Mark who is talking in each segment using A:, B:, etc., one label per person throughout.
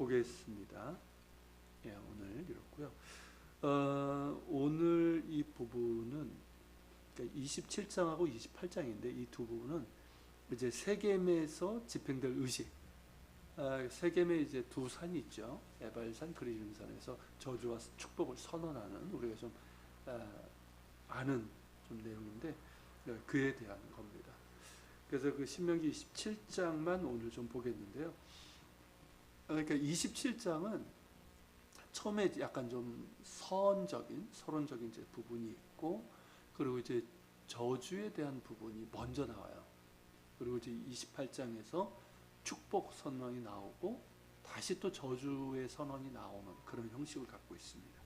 A: 보겠습니다. 예, 오늘 읽었고요. 오늘 이 부분은 그러니까 27장하고 28장인데 이 두 부분은 이제 세겜에서 집행될 의식. 세겜에 이제 두 산이 있죠. 에발산, 그리심산에서 저주와 축복을 선언하는 우리가 좀 아는 좀 내용인데 그에 대한 겁니다. 그래서 그 신명기 27장만 오늘 좀 보겠는데요. 그러니까 27장은 처음에 약간 좀 서론적인 이제 부분이 있고, 그리고 이제 저주에 대한 부분이 먼저 나와요. 그리고 이제 28장에서 축복 선언이 나오고 다시 또 저주의 선언이 나오는 그런 형식을 갖고 있습니다.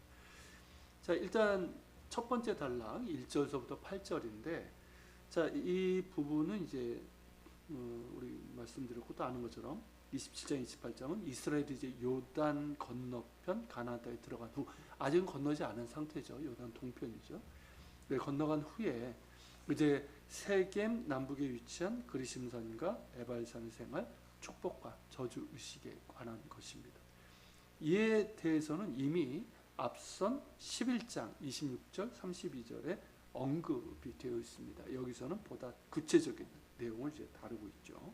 A: 자, 일단 첫 번째 단락 1절서부터 8절인데, 자, 이 부분은 이제 우리 말씀드렸고 또 아는 것처럼 27장, 28장은 이스라엘이 이제 요단 건너편 가나안 땅에 들어간 후, 아직은 건너지 않은 상태죠. 요단 동편이죠. 건너간 후에 이제 세겜 남북에 위치한 그리심산과 에발산의 생활, 축복과 저주 의식에 관한 것입니다. 이에 대해서는 이미 앞선 11장 26절, 32절에 언급이 되어 있습니다. 여기서는 보다 구체적인 내용을 이제 다루고 있죠.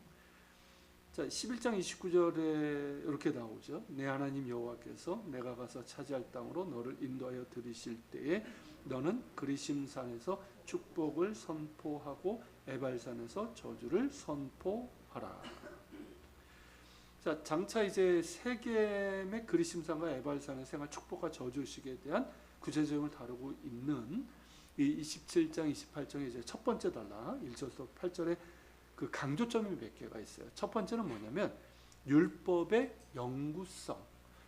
A: 자, 11장 29절에 이렇게 나오죠. 내 하나님 여호와께서 내가 가서 차지할 땅으로 너를 인도하여 들이실 때에 너는 그리심산에서 축복을 선포하고 에발산에서 저주를 선포하라. 자, 장차 이제 세겜의 그리심산과 에발산의 생활, 축복과 저주의식에 대한 구체적을 다루고 있는 이 27장, 28장의 이제 첫 번째 단락 1절부터 8절에 그 강조점이 몇 개가 있어요. 첫 번째는 뭐냐면 율법의 영구성.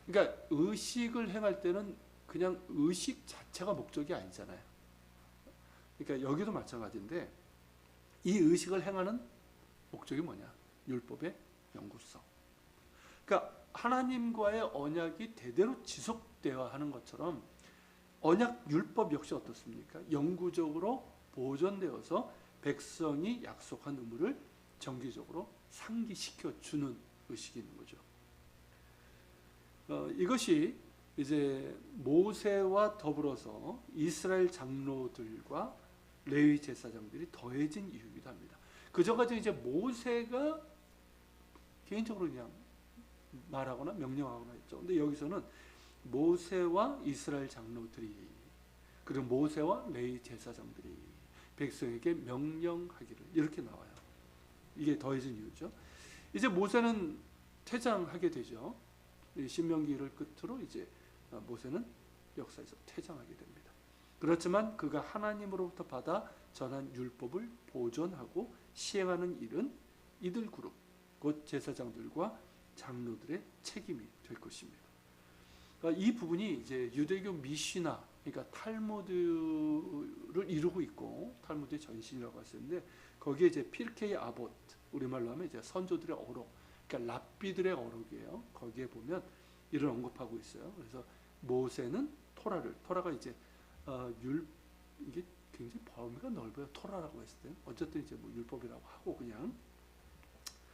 A: 그러니까 의식을 행할 때는 그냥 의식 자체가 목적이 아니잖아요. 그러니까 여기도 마찬가지인데 이 의식을 행하는 목적이 뭐냐? 율법의 영구성. 그러니까 하나님과의 언약이 대대로 지속되어야 하는 것처럼 언약 율법 역시 어떻습니까? 영구적으로 보존되어서 백성이 약속한 의무를 정기적으로 상기시켜 주는 의식이 있는 거죠. 이것이 이제 모세와 더불어서 이스라엘 장로들과 레위 제사장들이 더해진 이유이기도 합니다. 그전까지 이제 모세가 개인적으로 그냥 말하거나 명령하거나 했죠. 근데 여기서는 모세와 이스라엘 장로들이, 그리고 모세와 레위 제사장들이 백성에게 명령하기를, 이렇게 나와요. 이게 더해진 이유죠. 이제 모세는 퇴장하게 되죠. 신명기를 끝으로 이제 모세는 역사에서 퇴장하게 됩니다. 그렇지만 그가 하나님으로부터 받아 전한 율법을 보존하고 시행하는 일은 이들 그룹, 곧 제사장들과 장로들의 책임이 될 것입니다. 이 부분이 이제 유대교 미시나, 그러니까 탈무드를 이루고 있고, 탈무드의 전신이라고 하셨는데, 거기에 이제 피르케이 아봇, 우리말로 하면 이제 선조들의 어록, 그러니까 랍비들의 어록이에요. 거기에 보면 이를 언급하고 있어요. 그래서 모세는 토라가 이제 이게 굉장히 범위가 넓어요. 토라라고 했을 때, 어쨌든 이제 뭐 율법이라고 하고 그냥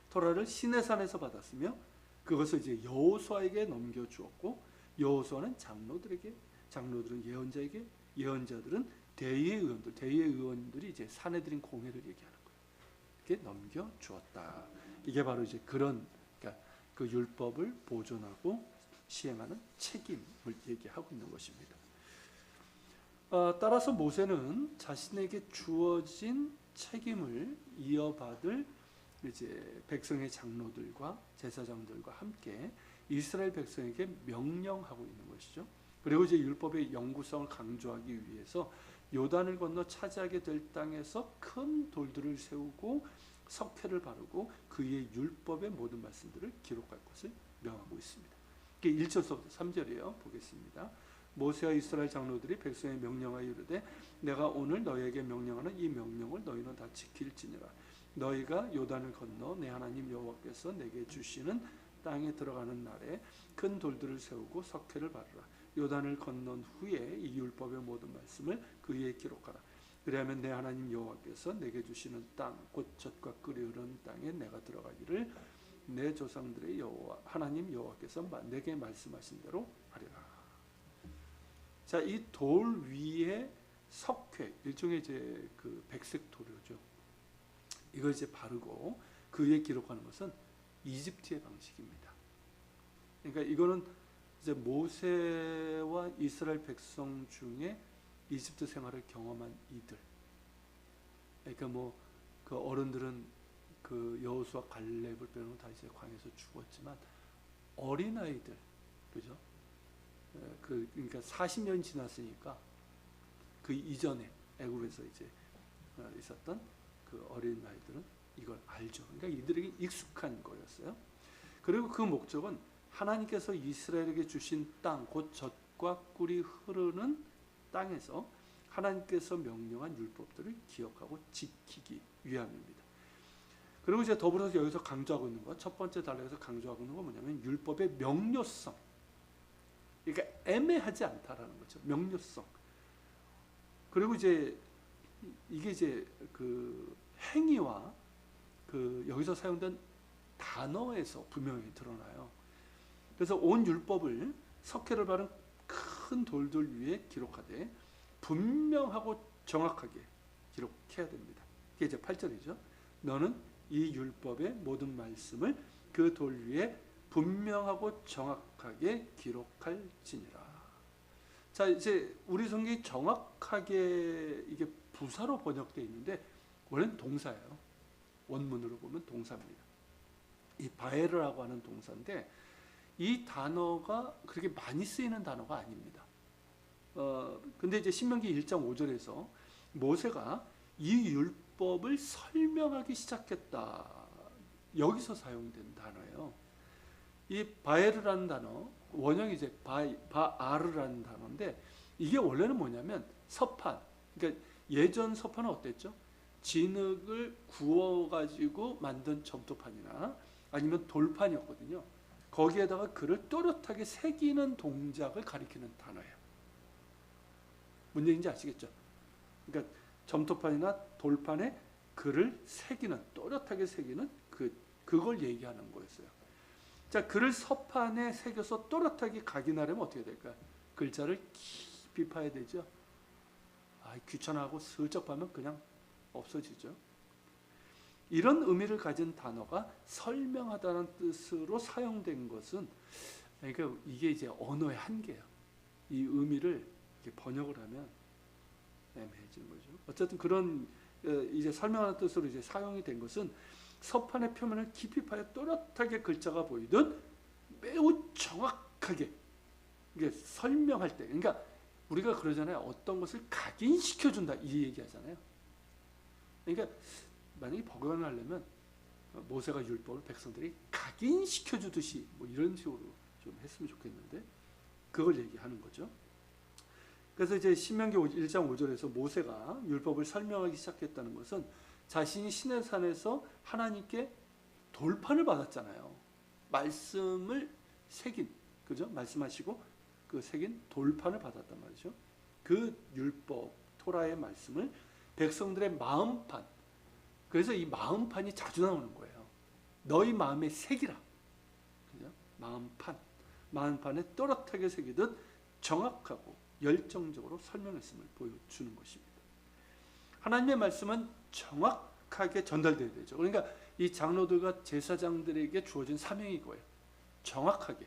A: 토라를 시내산에서 받았으며 그것을 이제 여호수아에게 넘겨 주었고, 여호수아는 장로들에게, 장로들은 예언자에게, 예언자들은 대의의 의원들, 대의의 의원들이 이제 사내들인 공회를 얘기하는 거예요. 이렇게 넘겨 주었다. 이게 바로 이제 그러니까 그 율법을 보존하고 시행하는 책임을 얘기하고 있는 것입니다. 따라서 모세는 자신에게 주어진 책임을 이어받을 이제 백성의 장로들과 제사장들과 함께 이스라엘 백성에게 명령하고 있는 것이죠. 그리고 이제 율법의 영구성을 강조하기 위해서 요단을 건너 차지하게 될 땅에서 큰 돌들을 세우고 석회를 바르고 그의 율법의 모든 말씀들을 기록할 것을 명하고 있습니다. 이게 1절부터 3절이에요. 보겠습니다. 모세와 이스라엘 장로들이 백성에 명령하여 이르되 내가 오늘 너희에게 명령하는 이 명령을 너희는 다 지킬지니라. 너희가 요단을 건너 내 하나님 여호와께서 내게 주시는 땅에 들어가는 날에 큰 돌들을 세우고 석회를 바르라. 요단을 건넌 후에 이 율법의 모든 말씀을 그 위에 기록하라. 그리하면 내 하나님 여호와께서 내게 주시는 땅 곧 젖과 끓이 흐르는 땅에 내가 들어가기를 내 조상들의 여호와 하나님 여호와께서 내게 말씀하신 대로 하리라. 자, 이 돌 위에 석회, 일종의 이제 그 백색 도료죠. 이걸 이제 바르고 그 위에 기록하는 것은 이집트의 방식입니다. 그러니까 이거는 이제 모세와 이스라엘 백성 중에 이집트 생활을 경험한 이들. 그러니까 뭐 그 어른들은 그 여호수아 갈렙을 빼놓고 다 이제 광야에서 죽었지만 어린 아이들, 그죠? 그러니까 40년 지났으니까 그 이전에 애굽에서 이제 있었던 그 어린 아이들은 이걸 알죠. 그러니까 이들에게 익숙한 거였어요. 그리고 그 목적은 하나님께서 이스라엘에게 주신 땅, 곧 젖과 꿀이 흐르는 땅에서 하나님께서 명령한 율법들을 기억하고 지키기 위함입니다. 그리고 이제 더불어서 여기서 강조하고 있는 것, 첫 번째 단락에서 강조하고 있는 건 뭐냐면 율법의 명료성. 그러니까 애매하지 않다라는 거죠. 명료성. 그리고 이제 이게 이제 그 행위와 그 여기서 사용된 단어에서 분명히 드러나요. 그래서 온 율법을 석회를 바른 큰 돌들 위에 기록하되 분명하고 정확하게 기록해야 됩니다. 이게 이제 8절이죠. 너는 이 율법의 모든 말씀을 그 돌 위에 분명하고 정확하게 기록할지니라. 자, 이제 우리 성경이 정확하게 이게 부사로 번역되어 있는데 원래는 동사예요. 원문으로 보면 동사입니다. 이 바에르라고 하는 동사인데 이 단어가 그렇게 많이 쓰이는 단어가 아닙니다. 근데 이제 신명기 1장 5절에서 모세가 이 율법을 설명하기 시작했다. 여기서 사용된 단어예요. 이 바에르라는 단어, 원형이 이제 바아르라는 단어인데 이게 원래는 뭐냐면 서판. 그러니까 예전 서판은 어땠죠? 진흙을 구워가지고 만든 점토판이나 아니면 돌판이었거든요. 거기에다가 글을 또렷하게 새기는 동작을 가리키는 단어예요. 뭔 얘기인지 아시겠죠? 그러니까 점토판이나 돌판에 글을 새기는, 또렷하게 새기는 그걸 얘기하는 거였어요. 자, 글을 서판에 새겨서 또렷하게 각인하려면 어떻게 될까요? 글자를 깊이 파야 되죠. 귀찮아하고 슬쩍 파면 그냥 없어지죠. 이런 의미를 가진 단어가 설명하다는 뜻으로 사용된 것은, 그러니까 이게 이제 언어의 한계예요. 이 의미를 이렇게 번역을 하면 애매해지는 거죠. 어쨌든 그런 이제 설명하는 뜻으로 이제 사용이 된 것은 서판의 표면을 깊이 파여 또렷하게 글자가 보이듯 매우 정확하게 이게 설명할 때, 그러니까 우리가 그러잖아요. 어떤 것을 각인시켜 준다 이 얘기하잖아요. 그러니까 만약에 복원을 하려면 모세가 율법을 백성들이 각인시켜 주듯이 뭐 이런 식으로 좀 했으면 좋겠는데 그걸 얘기하는 거죠. 그래서 이제 신명기 1장 5절에서 모세가 율법을 설명하기 시작했다는 것은 자신이 시내산에서 하나님께 돌판을 받았잖아요. 말씀을 새긴, 그죠? 말씀하시고 그 새긴 돌판을 받았단 말이죠. 그 율법, 토라의 말씀을 백성들의 마음판, 그래서 이 마음판이 자주 나오는 거예요. 너희 마음에 새기라. 그죠? 마음판에 또렷하게 새기듯 정확하고 열정적으로 설명했음을 보여주는 것입니다. 하나님의 말씀은 정확하게 전달돼야 되죠. 그러니까 이 장로들과 제사장들에게 주어진 사명이 거예요. 정확하게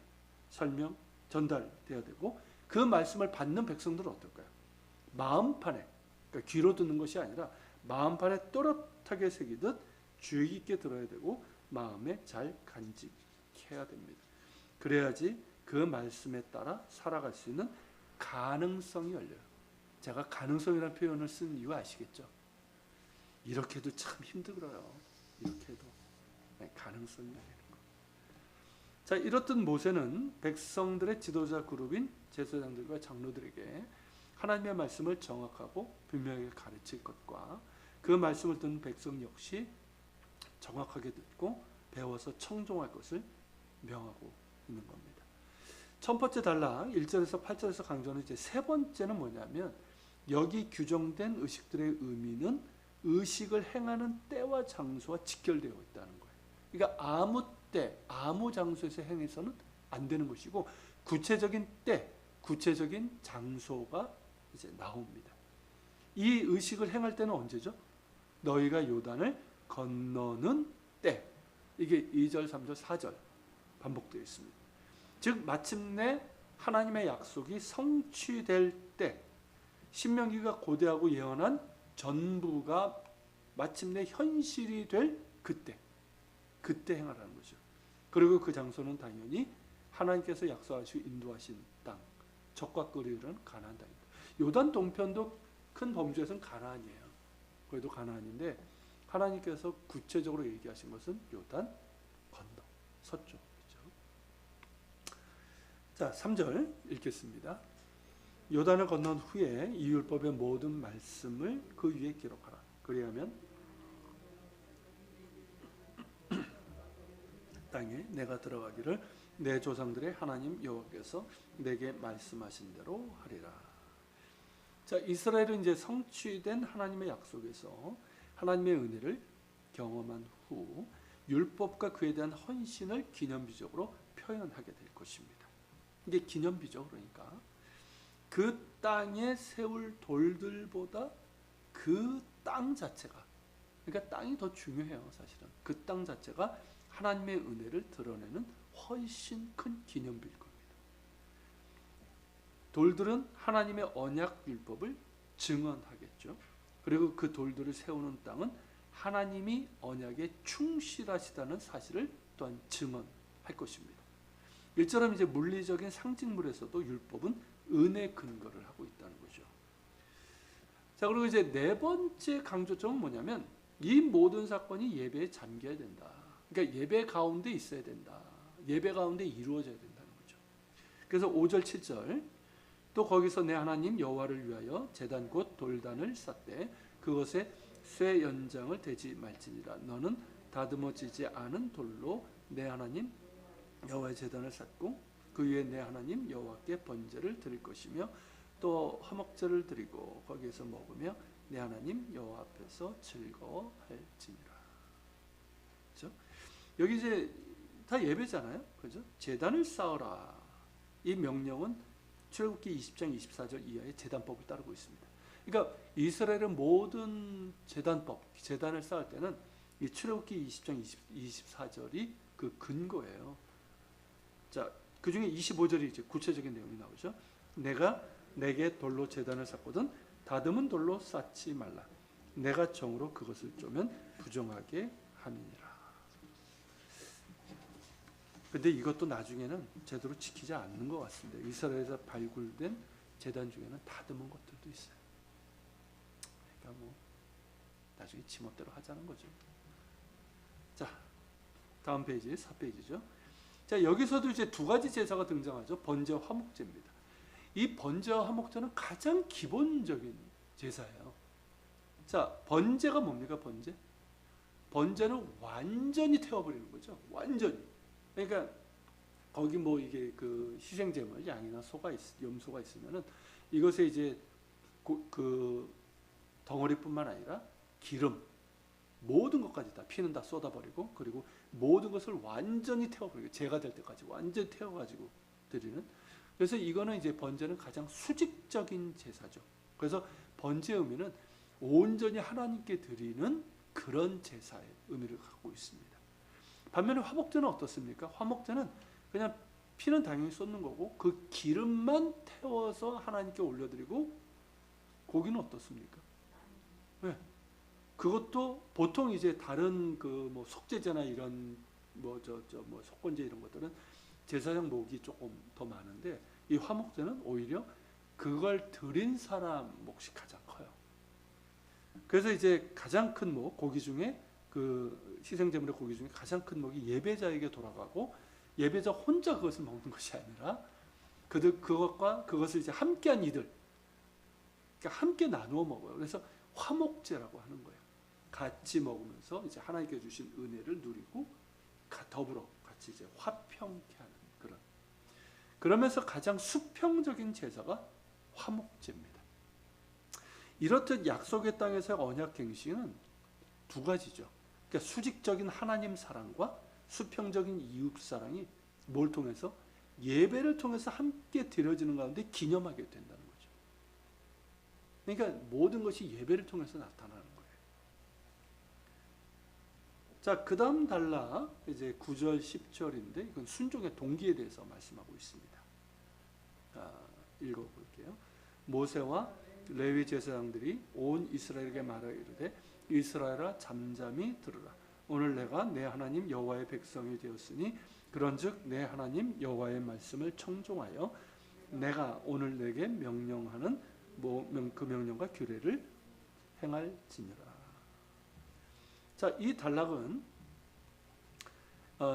A: 설명, 전달돼야 되고 그 말씀을 받는 백성들은 어떨까요? 마음판에, 그러니까 귀로 듣는 것이 아니라 마음판에 또렷하게 새기듯 주의 깊게 들어야 되고 마음에 잘 간직해야 됩니다. 그래야지 그 말씀에 따라 살아갈 수 있는 가능성이 열려요. 제가 가능성이라는 표현을 쓴 이유 아시겠죠? 이렇게 해도 참 힘들어요. 이렇게 해도 가능성이 열리는 거. 자, 이렇듯 모세는 백성들의 지도자 그룹인 제사장들과 장로들에게 하나님의 말씀을 정확하고 분명하게 가르칠 것과 그 말씀을 듣는 백성 역시 정확하게 듣고 배워서 청종할 것을 명하고 있는 겁니다. 첫 번째 단락 1절에서 8절에서 강조하는 이제 세 번째는 뭐냐면 여기 규정된 의식들의 의미는 의식을 행하는 때와 장소와 직결되어 있다는 거예요. 그러니까 아무 때, 아무 장소에서 행해서는 안 되는 것이고 구체적인 때, 구체적인 장소가 이제 나옵니다. 이 의식을 행할 때는 언제죠? 너희가 요단을 건너는 때. 이게 2절, 3절, 4절 반복되어 있습니다. 즉 마침내 하나님의 약속이 성취될 때, 신명기가 고대하고 예언한 전부가 마침내 현실이 될 그때 행하라는 거죠. 그리고 그 장소는 당연히 하나님께서 약속하시고 인도하신 땅, 적과 꿀이 흐르는 가나안 땅입니다. 요단 동편도 큰 범주에서는 가나안이에요. 거기도 가나안인데 하나님께서 구체적으로 얘기하신 것은 요단 건너 서쪽. 자, 3절 읽겠습니다. 요단을 건넌 후에 이 율법의 모든 말씀을 그 위에 기록하라. 그리하면 땅에 내가 들어가기를 내 조상들의 하나님 여호와께서 내게 말씀하신 대로 하리라. 자, 이스라엘은 이제 성취된 하나님의 약속에서 하나님의 은혜를 경험한 후 율법과 그에 대한 헌신을 기념비적으로 표현하게 될 것입니다. 이게 기념비죠. 그러니까 그 땅에 세울 돌들보다 그 땅 자체가, 그러니까 땅이 더 중요해요. 사실은 그 땅 자체가 하나님의 은혜를 드러내는 훨씬 큰 기념비일 겁니다. 돌들은 하나님의 언약 율법을 증언하겠죠. 그리고 그 돌들을 세우는 땅은 하나님이 언약에 충실하시다는 사실을 또한 증언할 것입니다. 일처럼 이제 물리적인 상징물에서도 율법은 은혜 근거를 하고 있다는 거죠. 자, 그리고 이제 네 번째 강조점은 뭐냐면 이 모든 사건이 예배에 잠겨야 된다. 그러니까 예배 가운데 있어야 된다. 예배 가운데 이루어져야 된다는 거죠. 그래서 5절 7절 또 거기서 내 하나님 여호와를 위하여 제단 곧 돌단을 쌓되 그것에 쇠 연장을 대지 말지니라. 너는 다듬어지지 않은 돌로 내 하나님 여호와의 제단을 쌓고 그 위에 내 하나님 여호와께 번제를 드릴 것이며 또 화목제를 드리고 거기에서 먹으며 내 하나님 여호와 앞에서 즐거워할지니라. 그렇죠? 여기 이제 다 예배잖아요. 그죠? 제단을 쌓으라. 이 명령은 출애굽기 20장 24절 이하의 제단법을 따르고 있습니다. 그러니까 이스라엘은 모든 제단법, 제단을 쌓을 때는 이 출애굽기 20장 24절이 그 근거예요. 자, 그 중에 25절이 이제 구체적인 내용이 나오죠. 내가 내게 돌로 제단을 쌓거든 다듬은 돌로 쌓지 말라. 내가 정으로 그것을 쪼면 부정하게 함이니라. 근데 이것도 나중에는 제대로 지키지 않는 것 같습니다. 이스라엘에서 발굴된 제단 중에는 다듬은 것들도 있어요. 그러니까 뭐 나중에 지멋대로 하자는 거죠. 자, 다음 페이지 4페이지죠. 자, 여기서도 이제 두 가지 제사가 등장하죠. 번제와 화목제입니다. 이 번제와 화목제는 가장 기본적인 제사예요. 자, 번제가 뭡니까? 번제는 완전히 태워버리는 거죠. 완전히. 그러니까 거기 뭐 이게 그 희생제물 양이나 염소가 있으면은 이것에 이제 그 덩어리뿐만 아니라 기름 모든 것까지 다 피는 다 쏟아버리고 그리고 모든 것을 완전히 태워버리고 제가 될 때까지 완전히 태워가지고 드리는. 그래서 이거는 이제 번제는 가장 수직적인 제사죠. 그래서 번제의 의미는 온전히 하나님께 드리는 그런 제사의 의미를 갖고 있습니다. 반면에 화목제는 어떻습니까? 화목제는 그냥 피는 당연히 쏟는 거고 그 기름만 태워서 하나님께 올려드리고 고기는 어떻습니까? 네. 그것도 보통 이제 다른 그 뭐 속죄제나 이런 뭐 속건제 이런 것들은 제사장 목이 조금 더 많은데 이 화목제는 오히려 그걸 드린 사람 몫이 가장 커요. 그래서 이제 가장 큰 목 고기 중에 그 희생제물의 고기 중에 가장 큰 목이 예배자에게 돌아가고 예배자 혼자 그것을 먹는 것이 아니라 그것과 그것을 이제 함께한 이들, 그러니까 함께 나누어 먹어요. 그래서 화목제라고 하는 거예요. 같이 먹으면서 이제 하나님께 주신 은혜를 누리고 더불어 같이 이제 화평케 하는 그런. 그러면서 가장 수평적인 제사가 화목제입니다. 이렇듯 약속의 땅에서의 언약 갱신은 두 가지죠. 그러니까 수직적인 하나님 사랑과 수평적인 이웃 사랑이 뭘 통해서? 예배를 통해서 함께 드려지는 가운데 기념하게 된다는 거죠. 그러니까 모든 것이 예배를 통해서 나타나는 거예요. 자, 그 다음 단락 이제 9절 10절인데 이건 순종의 동기에 대해서 말씀하고 있습니다. 읽어볼게요. 모세와 레위 제사장들이 온 이스라엘에게 말하여 이르되 이스라엘아 잠잠히 들으라. 오늘 내가 내 하나님 여호와의 백성이 되었으니 그런즉 내 하나님 여호와의 말씀을 청종하여 내가 오늘 내게 명령하는 그 명령과 규례를 행할지니라. 자, 이 단락은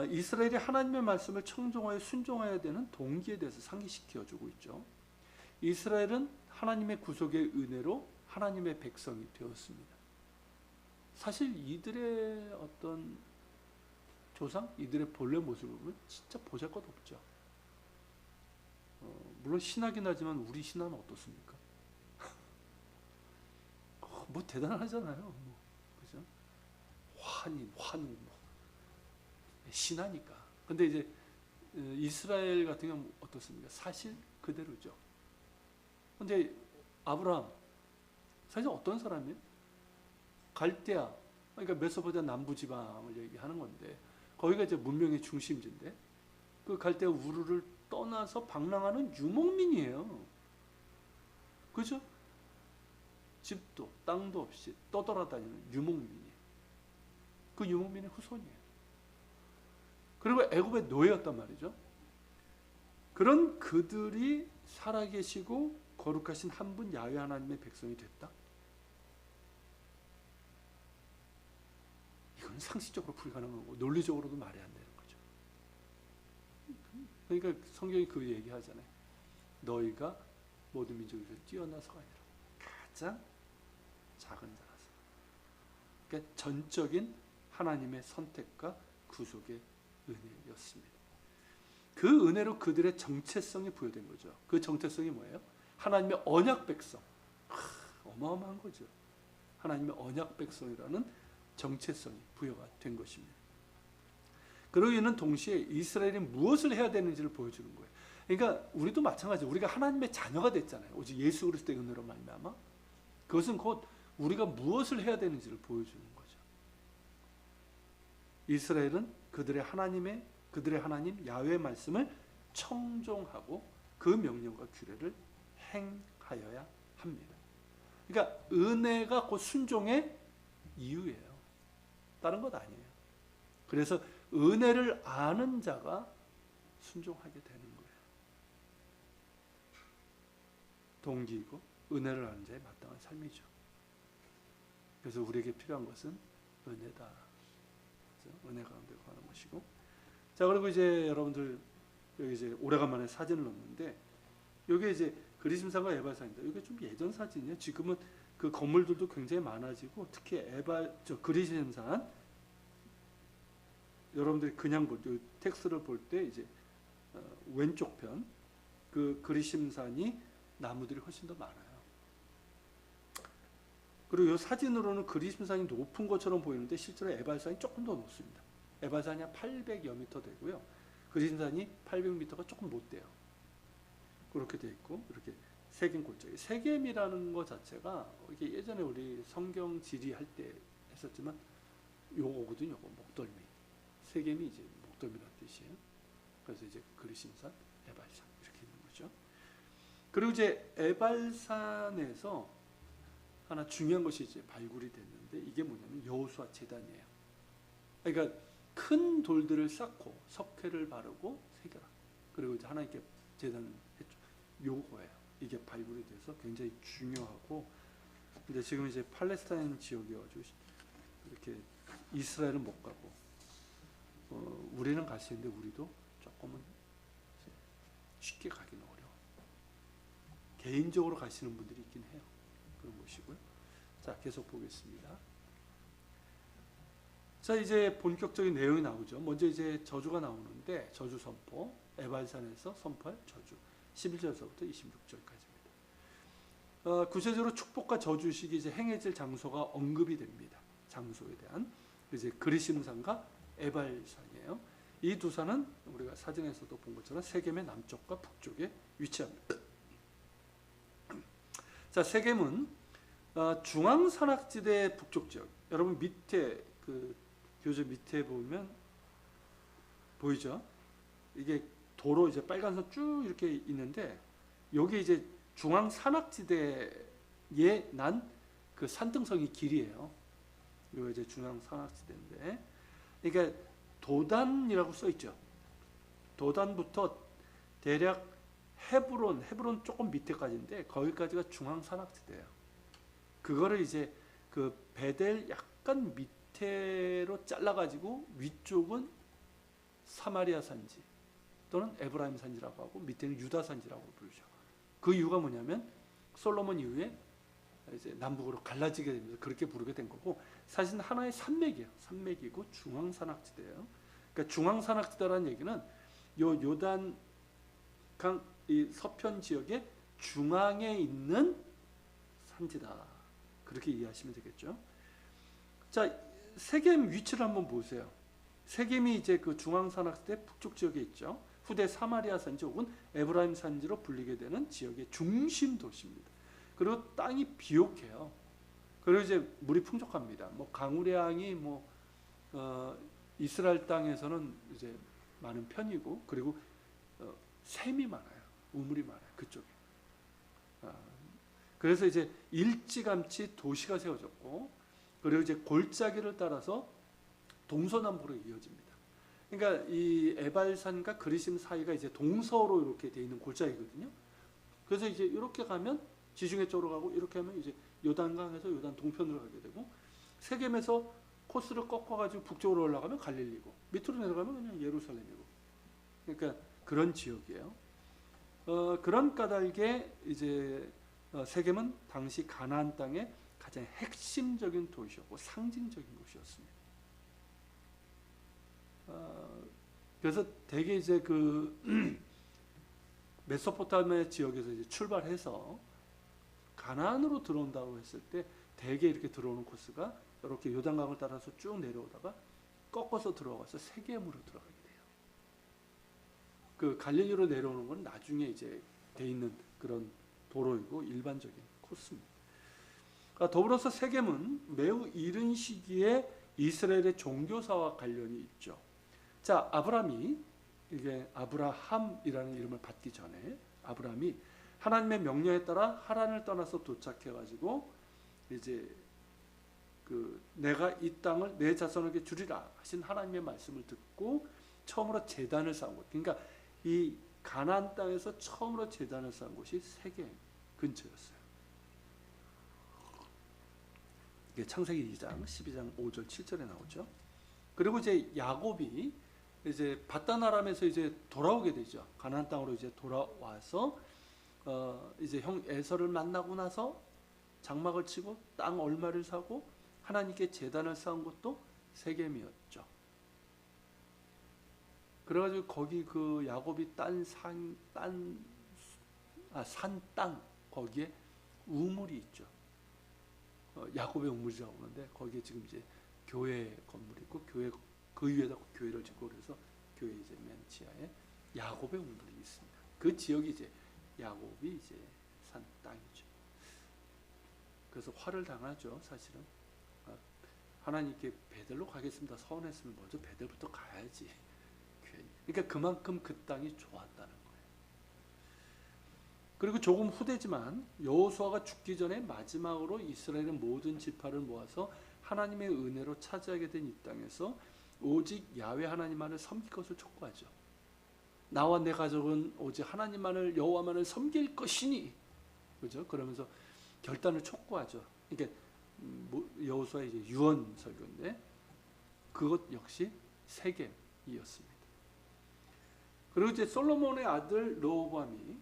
A: 이스라엘이 하나님의 말씀을 청종하여 순종해야 되는 동기에 대해서 상기시켜주고 있죠. 이스라엘은 하나님의 구속의 은혜로 하나님의 백성이 되었습니다. 사실 이들의 어떤 조상, 이들의 본래 모습을 보면 진짜 보잘것없죠. 물론 신하긴 하지만 우리 신하는 어떻습니까? 뭐 대단하잖아요. 그죠? 환인, 환웅, 신하니까. 근데 이제 이스라엘 같은 경우는 어떻습니까? 사실 그대로죠. 근데 아브라함 사실 어떤 사람이에요? 갈대아, 그러니까 메소포타미아 남부 지방을 얘기하는 건데 거기가 이제 문명의 중심지인데 그 갈대아 우르를 떠나서 방랑하는 유목민이에요. 그죠? 집도 땅도 없이 떠돌아다니는 유목민이에요. 그 유목민의 후손이에요. 그리고 애굽의 노예였단 말이죠. 그런 그들이 살아계시고 거룩하신 한 분 야훼 하나님의 백성이 됐다. 이건 상식적으로 불가능한 거고 논리적으로도 말이 안 되는 거죠. 그러니까 성경이 그 얘기하잖아요. 너희가 모든 민족에서 뛰어나서가 아니라 가장 작은 자라서. 그러니까 전적인 하나님의 선택과 구속의 은혜였습니다. 그 은혜로 그들의 정체성이 부여된 거죠. 그 정체성이 뭐예요? 하나님의 언약 백성. 어마어마한 거죠. 하나님의 언약 백성이라는 정체성이 부여가 된 것입니다. 그러고 있는 동시에 이스라엘이 무엇을 해야 되는지를 보여주는 거예요. 그러니까 우리도 마찬가지예요. 우리가 하나님의 자녀가 됐잖아요. 오직 예수 그리스도의 은혜로 말미암아. 그것은 곧 우리가 무엇을 해야 되는지를 보여주는 거죠. 이스라엘은 그들의 하나님 야훼의 말씀을 청종하고 그 명령과 규례를 행하여야 합니다. 그러니까 은혜가 곧 순종의 이유예요. 다른 것 아니에요. 그래서 은혜를 아는 자가 순종하게 되는 거예요. 동기이고 은혜를 아는 자의 마땅한 삶이죠. 그래서 우리에게 필요한 것은 은혜다. 은혜 가운데 가는 것이고. 자, 그리고 이제 여러분들 여기 이제 오래간만에 사진을 넣는데 여기 이제 그리심산과 에발산입니다. 이게 좀 예전 사진이에요. 지금은 그 건물들도 굉장히 많아지고 특히 그리심산 여러분들이 그냥 볼 때 텍스트를 볼 때 이제 왼쪽 편 그 그리심산이 나무들이 훨씬 더 많아요. 그리고 이 사진으로는 그리심산이 높은 것처럼 보이는데 실제로 에발산이 조금 더 높습니다. 에발산이 한 800여 미터 되고요. 그리심산이 800m가 조금 못 돼요. 그렇게 돼 있고 이렇게 세겜 골짜기. 세겜이라는 것 자체가 이게 예전에 우리 성경 지리할 때 했었지만 요거거든요. 요거 목덜미. 세겜이 이제 목덜미라는 뜻이에요. 그래서 이제 그리심산, 에발산 이렇게 있는 거죠. 그리고 이제 에발산에서 하나 중요한 것이 이제 발굴이 됐는데 이게 뭐냐면 여호수아 제단이에요. 그러니까 큰 돌들을 쌓고 석회를 바르고 새겨라. 그리고 이제 하나님께 제단을 했죠. 요거예요. 이게 발굴이 돼서 굉장히 중요하고, 근데 지금 이제 팔레스타인 지역이어가지고 이렇게 이스라엘은 못 가고, 우리는 갈 수 있는데 우리도 조금은 쉽게 가기는 어려워. 개인적으로 가시는 분들이 있긴 해요. 그런 것이고요. 자, 계속 보겠습니다. 자, 이제 본격적인 내용이 나오죠. 먼저 이제 저주가 나오는데 저주 선포, 에발산에서 선포할 저주 11절서부터 26절까지입니다. 구체적으로 축복과 저주식이 이제 행해질 장소가 언급이 됩니다. 장소에 대한 이제 그리심산과 에발산이에요. 이 두 산은 우리가 사진에서도 본 것처럼 세겜의 남쪽과 북쪽에 위치합니다. 자, 세겜은 중앙산악지대 북쪽 지역. 여러분 밑에 그 교재 밑에 보면 보이죠? 이게 도로 이제 빨간 선 쭉 이렇게 있는데 여기 이제 중앙산악지대에 난 그 산등성이 길이에요. 이거 이제 중앙산악지대인데, 그러니까 도단이라고 써 있죠. 도단부터 대략 헤브론 조금 밑에까지인데 거기까지가 중앙산악지대예요. 그거를 이제 그 베델 약간 밑으로 잘라가지고 위쪽은 사마리아 산지 또는 에브라임 산지라고 하고 밑에는 유다 산지라고 부르죠. 그 이유가 뭐냐면 솔로몬 이후에 이제 남북으로 갈라지게 되면서 그렇게 부르게 된 거고, 사실 하나의 산맥이에요. 산맥이고 중앙산악지대예요. 그러니까 중앙산악지대라는 얘기는 요 요단 강 이 서편 지역의 중앙에 있는 산지다. 그렇게 이해하시면 되겠죠. 자, 세겜 위치를 한번 보세요. 세겜이 이제 그 중앙산악지대 북쪽 지역에 있죠. 후대 사마리아 산지 혹은 에브라임 산지로 불리게 되는 지역의 중심 도시입니다. 그리고 땅이 비옥해요. 그리고 이제 물이 풍족합니다. 뭐 강우량이 이스라엘 땅에서는 이제 많은 편이고, 그리고 샘이 많아요. 우물이 많아요. 그쪽에. 그래서 이제 일찌감치 도시가 세워졌고, 그리고 이제 골짜기를 따라서 동서남북으로 이어집니다. 그러니까 이 에발산과 그리심 사이가 이제 동서로 이렇게 돼 있는 골짜기거든요. 그래서 이제 이렇게 가면 지중해 쪽으로 가고, 이렇게 하면 이제 요단강에서 요단 동편으로 가게 되고, 세겜에서 코스를 꺾어가지고 북쪽으로 올라가면 갈릴리고, 밑으로 내려가면 그냥 예루살렘이고, 그러니까 그런 지역이에요. 그런 까닭에 이제 세겜은 당시 가나안 땅의 가장 핵심적인 도시였고 상징적인 곳이었습니다. 그래서 대개 이제 그 메소포타미아 지역에서 이제 출발해서 가나안으로 들어온다고 했을 때 대개 이렇게 들어오는 코스가 이렇게 요단강을 따라서 쭉 내려오다가 꺾어서 들어가서 세겜으로 들어가게 돼요. 그 갈릴리로 내려오는 건 나중에 이제 돼 있는 그런 도로이고 일반적인 코스입니다. 더불어서 세겜은 매우 이른 시기에 이스라엘의 종교사와 관련이 있죠. 자, 아브라함이, 이게 아브라함이라는 이름을 받기 전에 아브라함이 하나님의 명령에 따라 하란을 떠나서 도착해가지고 이제 그 내가 이 땅을 내 자손에게 주리라 하신 하나님의 말씀을 듣고 처음으로 제단을 쌓은 곳. 그러니까 이 가나안 땅에서 처음으로 제단을 쌓은 곳이 세겜 근처였어요. 이게 창세기 2장 12장 5절 7절에 나오죠. 그리고 이제 야곱이 이제 밧단 아람에서 이제 돌아오게 되죠. 가나안 땅으로 이제 돌아와서 이제 형 에서를 만나고 나서 장막을 치고 땅 얼마를 사고 하나님께 제단을 쌓은 곳도 세겜이었죠. 그래가지고 거기 그 야곱이 산 땅 거기에 우물이 있죠. 야곱의 우물이라고 하는데 거기에 지금 이제 교회 건물이 있고 교회 그 위에다 교회를 짓고 그래서 교회 이제 맨 지하에 야곱의 우물이 있습니다. 그 지역이 이제 야곱이 이제 산 땅이죠. 그래서 화를 당하죠, 사실은. 하나님께 베델로 가겠습니다. 서운했으면 먼저 베델부터 가야지. 그러니까 그만큼 그 땅이 좋았다는 거예요. 그리고 조금 후대지만 여호수아가 죽기 전에 마지막으로 이스라엘의 모든 지파를 모아서 하나님의 은혜로 차지하게 된 이 땅에서 오직 야훼 하나님만을 섬길 것을 촉구하죠. 나와 내 가족은 오직 하나님만을 여호와만을 섬길 것이니, 그죠? 그러면서 결단을 촉구하죠. 그러니까 여호수아의 이제 유언 설교인데 그것 역시 세겜이었습니다. 그리고 이제 솔로몬의 아들 르호보암이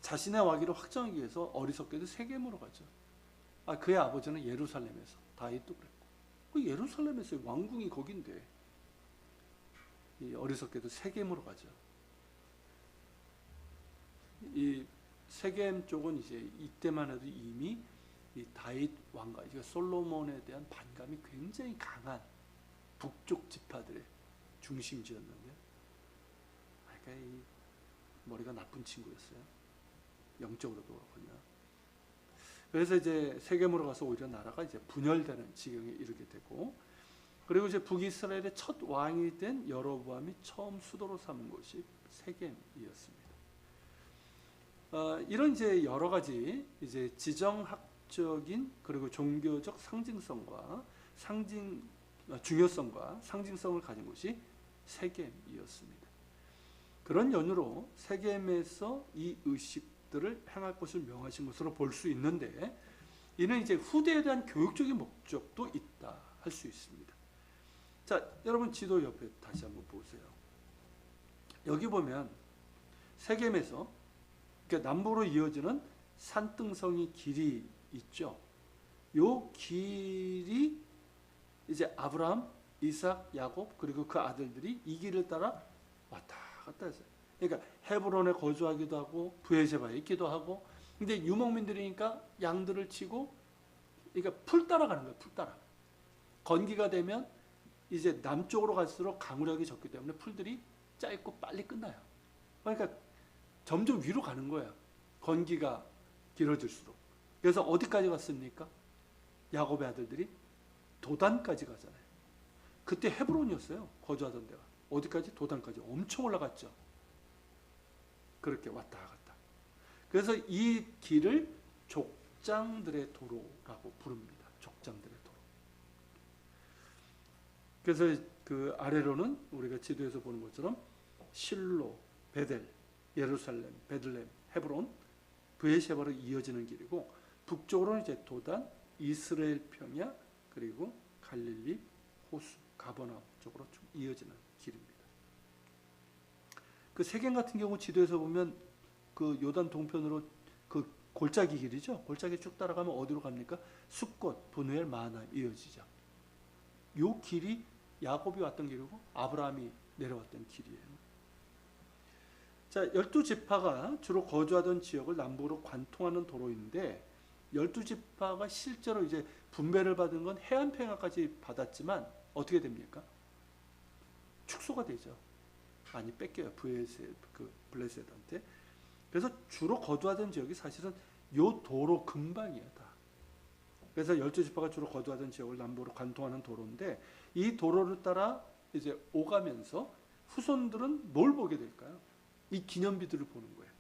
A: 자신의 와기를 확정하기 위해서 어리석게도 세겜으로 가죠. 그의 아버지는 예루살렘에서, 다윗도 그랬고, 그 예루살렘에서 왕궁이 거긴데 어리석게도 세겜으로 가죠. 이 세겜 쪽은 이제 이때만 해도 이미 이 다윗 왕과 솔로몬에 대한 반감이 굉장히 강한 북쪽 지파들의 중심지였는데, 그러니까 이 머리가 나쁜 친구였어요. 영적으로도 그렇군요. 그래서 이제 세겜으로 가서 오히려 나라가 이제 분열되는 지경에 이르게 되고, 그리고 이제 북이스라엘의 첫 왕이 된 여로보암이 처음 수도로 삼은 곳이 세겜이었습니다. 이런 이제 여러 가지 이제 지정학적인 그리고 종교적 상징성과 중요성과 상징성을 가진 곳이 세겜이었습니다. 그런 연유로 세겜에서 이 의식들을 행할 것을 명하신 것으로 볼 수 있는데, 이는 이제 후대에 대한 교육적인 목적도 있다 할 수 있습니다. 자, 여러분 지도 옆에 다시 한번 보세요. 여기 보면 세겜에서, 그러니까 남북으로 이어지는 산등성이 길이 있죠. 요 길이 이제 아브라함, 이삭, 야곱 그리고 그 아들들이 이 길을 따라 왔다 갔다 했어요. 그러니까 헤브론에 거주하기도 하고 브에세바에 있기도 하고, 근데 유목민들이니까 양들을 치고, 그러니까 풀 따라가는 거예요. 풀 따라. 건기가 되면 이제 남쪽으로 갈수록 강우량이 적기 때문에 풀들이 짧고 빨리 끝나요. 그러니까 점점 위로 가는 거예요. 건기가 길어질수록. 그래서 어디까지 갔습니까? 야곱의 아들들이 도단까지 가잖아요. 그때 헤브론이었어요. 거주하던 데가. 어디까지? 도단까지. 엄청 올라갔죠. 그렇게 왔다 갔다. 그래서 이 길을 족장들의 도로라고 부릅니다. 족장들의 도로. 그래서 그 아래로는 우리가 지도에서 보는 것처럼 실로, 베델, 예루살렘, 베들레헴, 헤브론, 브에셰바로 이어지는 길이고, 북쪽으로는 이제 도단, 이스라엘 평야, 그리고 갈릴리, 호수, 가버나움 쪽으로 쭉 이어지는 길입니다. 그 세겜 같은 경우 지도에서 보면 그 요단 동편으로 그 골짜기 길이죠. 골짜기 쭉 따라가면 어디로 갑니까? 숫곳, 브누엘, 마하나임 이어지죠. 요 길이 야곱이 왔던 길이고 아브라함이 내려왔던 길이에요. 자, 12지파가 주로 거주하던 지역을 남북으로 관통하는 도로인데, 12지파가 실제로 이제 분배를 받은 건 해안 평야까지 받았지만 어떻게 됩니까? 축소가 되죠. 많이 뺏겨요. 블레셋한테. 그래서 주로 거주하던 지역이 사실은 요 도로 근방이에요. 다. 그래서 12지파가 주로 거주하던 지역을 남북으로 관통하는 도로인데, 이 도로를 따라 이제 오가면서 후손들은 뭘 보게 될까요? 이 기념비들을 보는 거예요.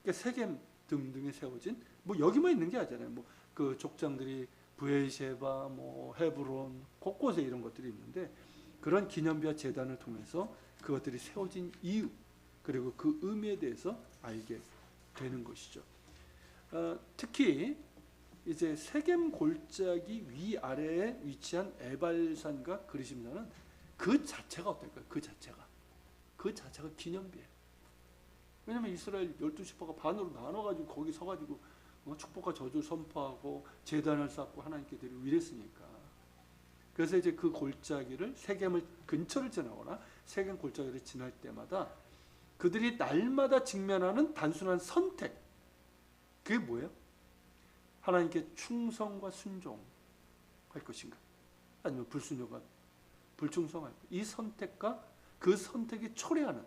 A: 그러니까 세겜 등등에 세워진, 뭐 여기만 있는 게 아니잖아요. 뭐 그 족장들이 브에셰바, 뭐 헤브론 곳곳에 이런 것들이 있는데, 그런 기념비와 제단을 통해서 그것들이 세워진 이유, 그리고 그 의미에 대해서 알게 되는 것이죠. 특히 이제 세겜 골짜기 위아래에 위치한 에발산과 그리심산은 그 자체가 어떨까요? 그 자체가 기념비예요. 왜냐면 이스라엘 12지파가 반으로 나눠가지고 거기 서가지고 축복과 저주를 선포하고 제단을 쌓고 하나님께 드리고 이랬으니까. 그래서 이제 그 골짜기를, 세겜을 근처를 지나거나 세겜 골짜기를 지날 때마다 그들이 날마다 직면하는 단순한 선택, 그게 뭐예요? 하나님께 충성과 순종할 것인가, 아니면 불충성할 것. 이 선택과 그 선택이 초래하는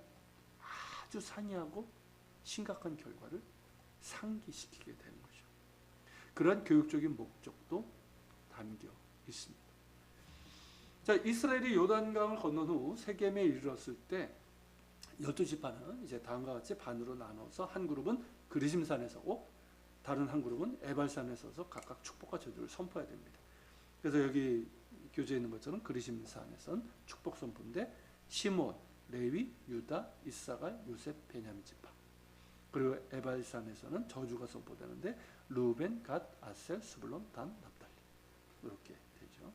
A: 아주 상이하고 심각한 결과를 상기시키게 되는 거죠. 그런 교육적인 목적도 담겨 있습니다. 자, 이스라엘이 요단강을 건넌 후 세겜에 이르렀을 때 12지파는 이제 다음과 같이 반으로 나눠서 한 그룹은 그리심산에 서고 다른 한 그룹은 에발산에 서서 각각 축복과 저주를 선포해야 됩니다. 그래서 여기 교재에 있는 것처럼 그리심산에선 축복 선포인데, 시몬, 레위, 유다, 이사갈, 요셉, 베냐민 지파. 그리고 에발산에서는 저주가 선포되는데 루벤, 갓, 아셀, 스불론, 단, 납달리. 이렇게 되죠.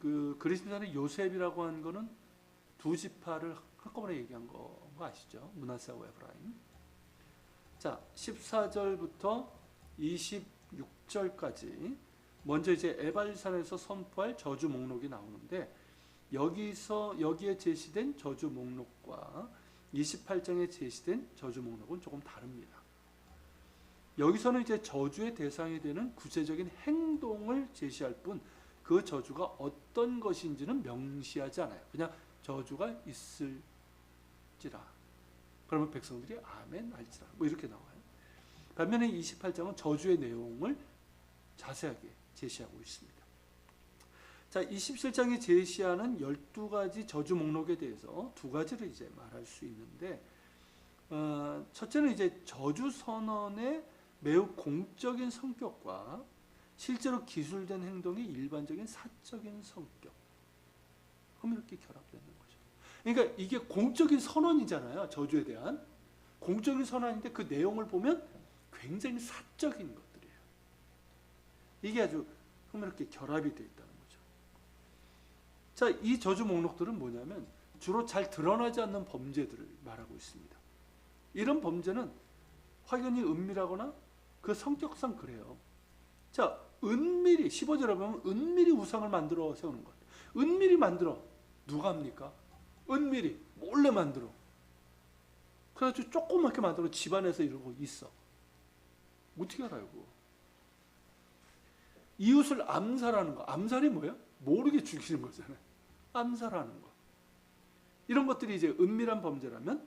A: 그 그리심산의 요셉이라고 하는 거는 두 지파를 한꺼번에 얘기한 거 아시죠? 므낫세와 에브라임. 자, 14절부터 26절까지 먼저 이제 에발산에서 선포할 저주 목록이 나오는데, 여기에 제시된 저주 목록과 28장에 제시된 저주 목록은 조금 다릅니다. 여기서는 이제 저주의 대상이 되는 구체적인 행동을 제시할 뿐 그 저주가 어떤 것인지는 명시하지 않아요. 그냥 저주가 있을지라. 그러면 백성들이 아멘 할지라. 뭐 이렇게 나와요. 반면에 28장은 저주의 내용을 자세하게 제시하고 있습니다. 자, 27장이 제시하는 12가지 저주 목록에 대해서 두 가지를 이제 말할 수 있는데, 첫째는 이제 저주 선언의 매우 공적인 성격과 실제로 기술된 행동의 일반적인 사적인 성격. 그럼 이렇게 결합되는 거죠. 그러니까 이게 공적인 선언이잖아요. 저주에 대한 공적인 선언인데 그 내용을 보면 굉장히 사적인 것들이에요. 이게 아주 이렇게 결합이 되어 있다는 거죠. 자, 이 저주 목록들은 뭐냐면 주로 잘 드러나지 않는 범죄들을 말하고 있습니다. 이런 범죄는 확연히 은밀하거나 그 성격상 그래요. 자, 은밀히 15절에 보면 은밀히 우상을 만들어 세우는 것. 은밀히 만들어. 누가 합니까? 은밀히 몰래 만들어. 그래가지고 조그맣게 만들어 집안에서 이러고 있어. 어떻게 알아요, 그거? 이웃을 암살하는 거. 암살이 뭐예요? 모르게 죽이는 거잖아요. 암살하는 거. 이런 것들이 이제 은밀한 범죄라면,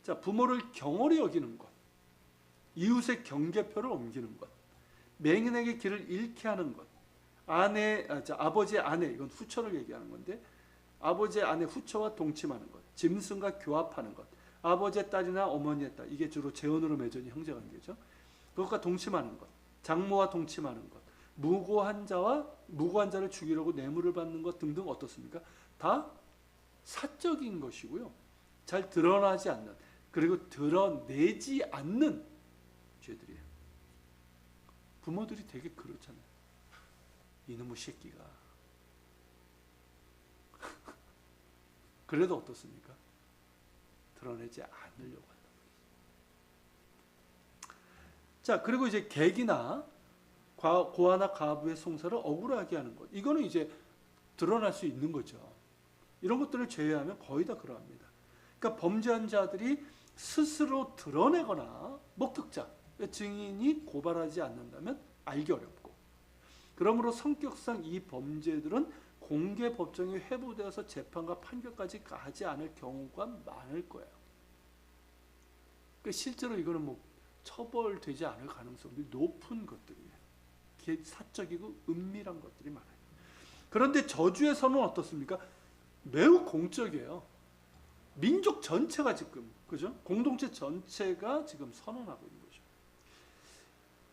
A: 자, 부모를 경홀히 여기는 것, 이웃의 경계표를 옮기는 것, 맹인에게 길을 잃게 하는 것, 아버지의 아내, 이건 후처를 얘기하는 건데, 아버지의 아내 후처와 동침하는 것, 짐승과 교합하는 것, 아버지의 딸이나 어머니의 딸, 이게 주로 재혼으로 맺은 형제관계죠. 그것과 동침하는 것, 장모와 동침하는 것, 무고한 자를 죽이려고 뇌물을 받는 것 등등 어떻습니까? 다 사적인 것이고요. 잘 드러나지 않는, 그리고 드러내지 않는 죄들이에요. 부모들이 되게 그렇잖아요. 이놈의 새끼가. 그래도 어떻습니까? 드러내지 않으려고 한다. 자, 그리고 이제 객이나 고아나 과부의 송사를 억울하게 하는 것. 이거는 이제 드러날 수 있는 거죠. 이런 것들을 제외하면 거의 다 그러합니다. 그러니까 범죄한 자들이 스스로 드러내거나 목격자, 증인이 고발하지 않는다면 알기 어렵고, 그러므로 성격상 이 범죄들은 공개 법정에 회부되어서 재판과 판결까지 가지 않을 경우가 많을 거예요. 그러니까 실제로 이거는 뭐 처벌되지 않을 가능성이 높은 것들이에요. 사적이고 은밀한 것들이 많아요. 그런데 저주에서는 어떻습니까? 매우 공적이에요. 민족 전체가 지금, 그죠? 공동체 전체가 지금 선언하고 있는 거죠.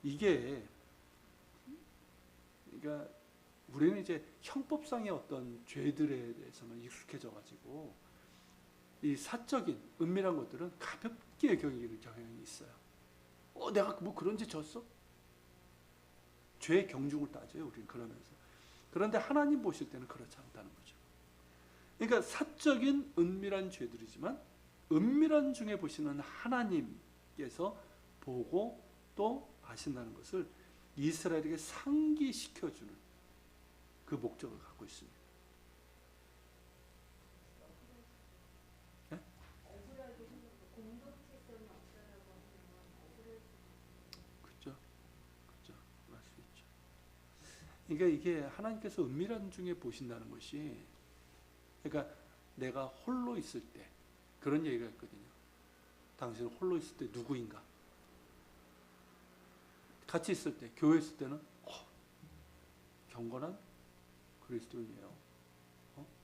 A: 이게, 그러니까 우리는 이제 형법상의 어떤 죄들에 대해서만 익숙해져가지고 이 사적인 은밀한 것들은 가볍게 여기는 경향이 있어요. 내가 뭐 그런 짓 졌어? 죄의 경중을 따져요, 우리는 그러면서. 그런데 하나님 보실 때는 그렇지 않다는 거죠. 그러니까 사적인 은밀한 죄들이지만 은밀한 중에 보시는 하나님께서 보고 또 아신다는 것을 이스라엘에게 상기시켜주는 그 목적을 갖고 있습니다. 네? 그렇죠, 그렇죠, 그럴 수 있죠. 그러니까 이게 하나님께서 은밀한 중에 보신다는 것이, 그러니까 내가 홀로 있을 때 그런 얘기가 있거든요. 당신은 홀로 있을 때 누구인가? 같이 있을 때, 교회 있을 때는 경건한 그리스도인이에요.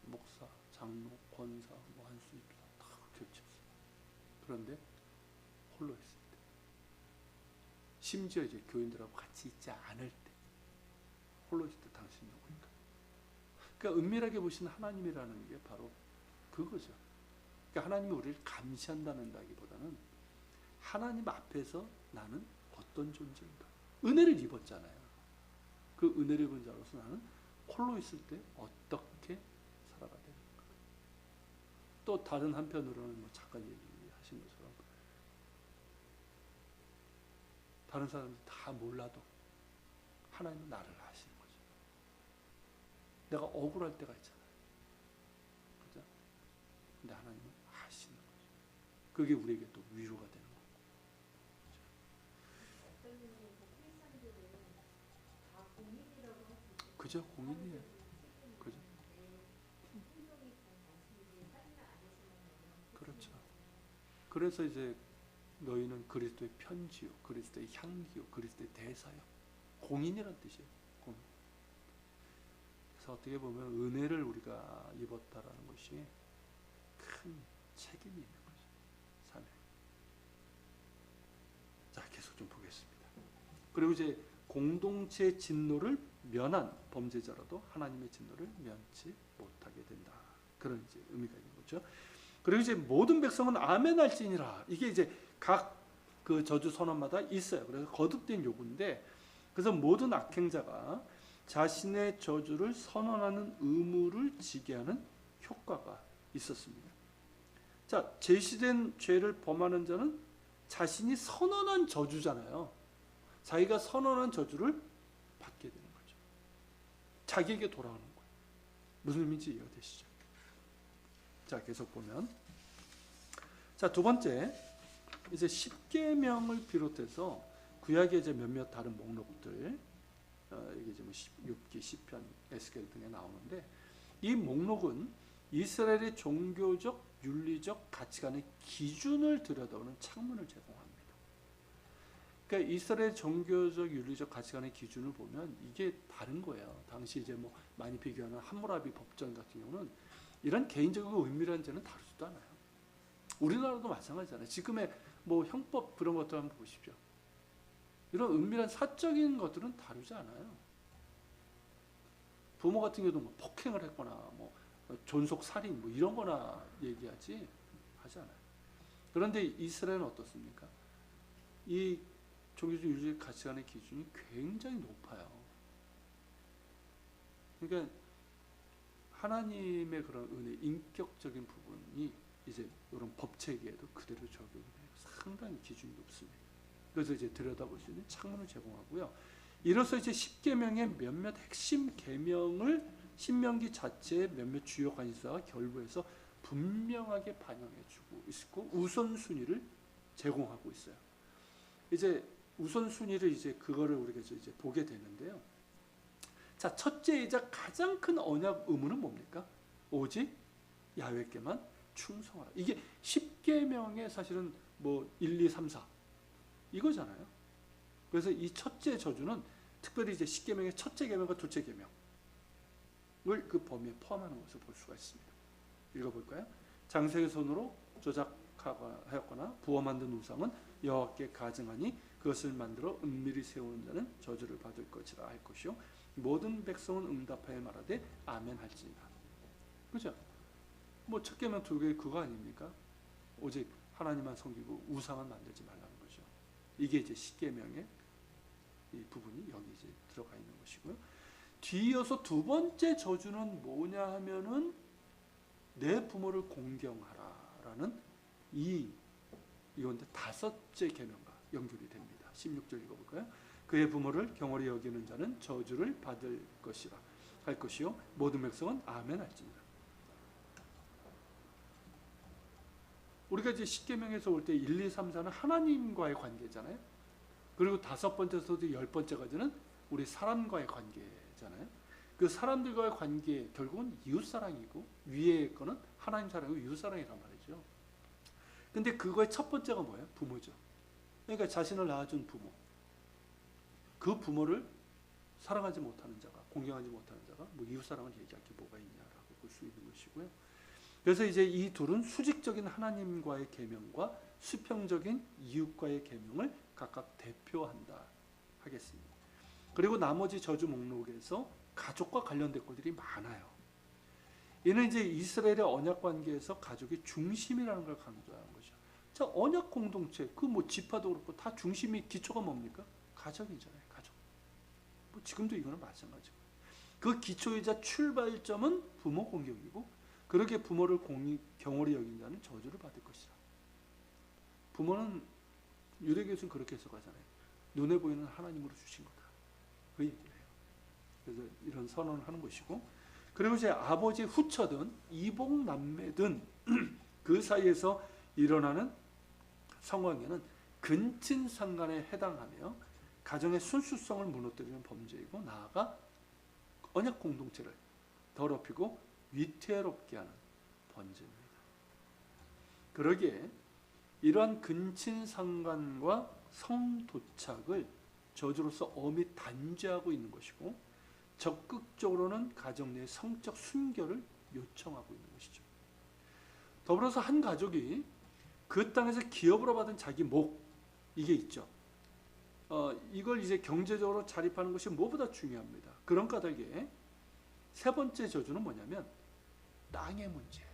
A: 목사, 장로, 권사, 뭐 한 수 있다. 다 겹쳤어요. 그런데 홀로 있을 때, 심지어 이제 교인들하고 같이 있지 않을 때, 홀로 있을 때 당신 누구인가? 그러니까 은밀하게 보시는 하나님이라는 게 바로 그거죠. 그러니까 하나님이 우리를 감시한다는다기보다는 하나님 앞에서 나는 어떤 존재인가? 은혜를 입었잖아요. 그 은혜를 입은 자로서 나는 홀로 있을 때 어떻게 살아가야 되는가? 또 다른 한편으로는 뭐 잠깐 얘기하신 것처럼 다른 사람들 다 몰라도 하나님은 나를 아시는 거죠. 내가 억울할 때가 있잖아요. 그죠? 근데 하나님은 아시는 거죠. 그게 우리에게 또 위로가 되는 거고. 그죠? 그죠? 공인이에요. 그죠? 그렇죠. 그래서 이제 너희는 그리스도의 편지요, 그리스도의 향기요, 그리스도의 대사요. 공인이란 뜻이에요. 공인. 그래서 어떻게 보면 은혜를 우리가 입었다라는 것이 큰 책임이 있는 거죠. 삶에. 자, 계속 좀 보겠습니다. 그리고 이제 공동체 진노를 면한 범죄자라도 하나님의 진노를 면치 못하게 된다. 그런 이제 의미가 있는 거죠. 그리고 이제 모든 백성은 아멘 할지니라. 이게 이제 각 그 저주 선언마다 있어요. 그래서 거듭된 요구인데, 그래서 모든 악행자가 자신의 저주를 선언하는 의무를 지게 하는 효과가 있었습니다. 자, 제시된 죄를 범하는 자는 자신이 선언한 저주잖아요. 자기가 선언한 저주를 받게 되는 거죠. 자기에게 돌아오는 거예요. 무슨 의미인지 이해가 되시죠? 자, 계속 보면, 자, 두 번째, 이제 십계명을 비롯해서 구약의 이제 몇몇 다른 목록들, 이게 이제 뭐 6기, 시편, 에스겔 등에 나오는데, 이 목록은 이스라엘의 종교적, 윤리적 가치관의 기준을 들여다보는 창문을 제공합니다. 그러니까 이스라엘 종교적, 윤리적 가치관의 기준을 보면 이게 다른 거예요. 당시 이제 뭐 많이 비교하는 함무라비 법전 같은 경우는 이런 개인적이고 은밀한 죄는 다루지도 않아요. 우리나라도 마찬가지잖아요. 지금의 뭐 형법 그런 것들 한번 보십시오. 이런 은밀한 사적인 것들은 다루지 않아요. 부모 같은 경우도 뭐 폭행을 했거나 뭐 존속 살인 뭐 이런 거나 얘기하지 하지 않아요. 그런데 이스라엘은 어떻습니까? 이 종교적 윤리적 가치관의 기준이 굉장히 높아요. 그러니까 하나님의 그런 은혜, 인격적인 부분이 이제 이런 법 체계에도 그대로 적용이 돼요. 상당히 기준이 높습니다. 그래서 이제 들여다볼 수 있는 창문을 제공하고요. 이로써 이제 십계명의 몇몇 핵심 계명을 신명기 자체의 몇몇 주요 관심사와 결부해서 분명하게 반영해주고 있고 우선순위를 제공하고 있어요. 이제 우선순위를 이제 그거를 우리가 이제 보게 되는데요. 자, 첫째이자 가장 큰 언약 의무는 뭡니까? 오직 야훼께만 충성하라. 이게 십계명의 사실은 뭐 1, 2, 3, 4 이거잖아요. 그래서 이 첫째 저주는 특별히 이제 십계명의 첫째 계명과 둘째 계명을 그 범위에 포함하는 것을 볼 수가 있습니다. 읽어볼까요? 장세의 손으로 조작하였거나 부어 만든 우상은 여호와께 가증하니 그것을 만들어 은밀히 세우는 자는 저주를 받을 것이라 할 것이요 모든 백성은 응답하여 말하되 아멘 할지니라. 그죠? 뭐 첫 계명 두 개 그거 아닙니까? 오직 하나님만 섬기고 우상은 만들지 말라는 거죠. 이게 이제 십계명의 이 부분이 여기 이제 들어가 있는 것이고요. 뒤이어서 두 번째 저주는 뭐냐 하면은 내 부모를 공경하라라는 이건데 다섯째 계명과 연결이 됩니다. 16절 읽어볼까요? 그의 부모를 경홀히 여기는 자는 저주를 받을 것이라 할 것이요 모든 백성은 아멘 할지니라. 우리가 이제 십계명에서 올 때 1, 2, 3, 4는 하나님과의 관계잖아요. 그리고 다섯 번째서도 10번째까지는 우리 사람과의 관계잖아요. 그 사람들과의 관계 결국은 이웃사랑이고 위에 거는 하나님 사랑이고 이웃사랑이란 말이죠. 근데 그거의 첫 번째가 뭐예요? 부모죠. 그러니까 자신을 낳아준 부모. 그 부모를 사랑하지 못하는 자가, 공경하지 못하는 자가 뭐 이웃사랑을 얘기할 게 뭐가 있냐라고 볼 수 있는 것이고요. 그래서 이제 이 둘은 수직적인 하나님과의 계명과 수평적인 이웃과의 계명을 각각 대표한다 하겠습니다. 그리고 나머지 저주 목록에서 가족과 관련된 것들이 많아요. 이는 이제 이스라엘의 언약 관계에서 가족이 중심이라는 걸 강조하는 거죠. 자, 언약 공동체, 그 뭐 지파도 그렇고 다 중심이 기초가 뭡니까? 가정이잖아요, 가족. 뭐 지금도 이거는 마찬가지고. 그 기초이자 출발점은 부모 공경이고, 그렇게 부모를 경홀히 여긴 자는 저주를 받을 것이라. 부모는 유대교에서는 그렇게 해석하잖아요. 눈에 보이는 하나님으로 주신 거다. 그 얘기를 해요. 그래서 이런 선언을 하는 것이고, 그리고 이제 아버지 후처든 이복 남매든 그 사이에서 일어나는 상황에는 근친상간에 해당하며 가정의 순수성을 무너뜨리는 범죄이고, 나아가 언약 공동체를 더럽히고 위태롭게 하는 번제입니다. 그러기에 이러한 근친상간과 성도착을 저주로서 엄히 단죄하고 있는 것이고 적극적으로는 가정 내 성적 순결을 요청하고 있는 것이죠. 더불어서 한 가족이 그 땅에서 기업으로 받은 자기 목, 이게 있죠. 이걸 이제 경제적으로 자립하는 것이 무엇보다 중요합니다. 그런 까닭에 세 번째 저주는 뭐냐면 땅의 문제예요.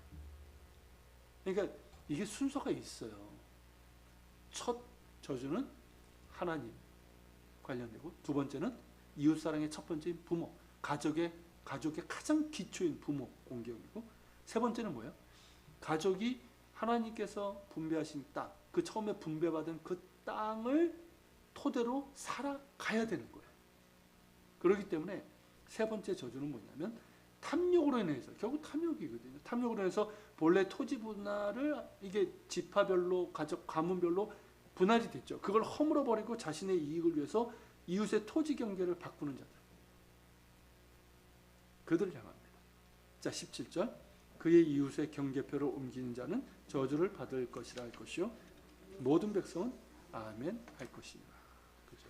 A: 그러니까 이게 순서가 있어요. 첫 저주는 하나님 관련되고, 두 번째는 이웃사랑의 첫 번째인 부모, 가족의 가장 기초인 부모 공경이고, 세 번째는 뭐예요? 가족이 하나님께서 분배하신 땅, 그 처음에 분배받은 그 땅을 토대로 살아가야 되는 거예요. 그렇기 때문에 세 번째 저주는 뭐냐면 탐욕으로 인해서, 결국 탐욕이거든요. 탐욕으로 인해서 본래 토지 분할을 이게 지파별로, 가족 가문별로 분할이 됐죠. 그걸 허물어 버리고 자신의 이익을 위해서 이웃의 토지 경계를 바꾸는 자들, 그들을 향합니다. 자, 17절, 그의 이웃의 경계표를 옮기는 자는 저주를 받을 것이라 할 것이요 모든 백성은 아멘 할 것이니라. 그죠?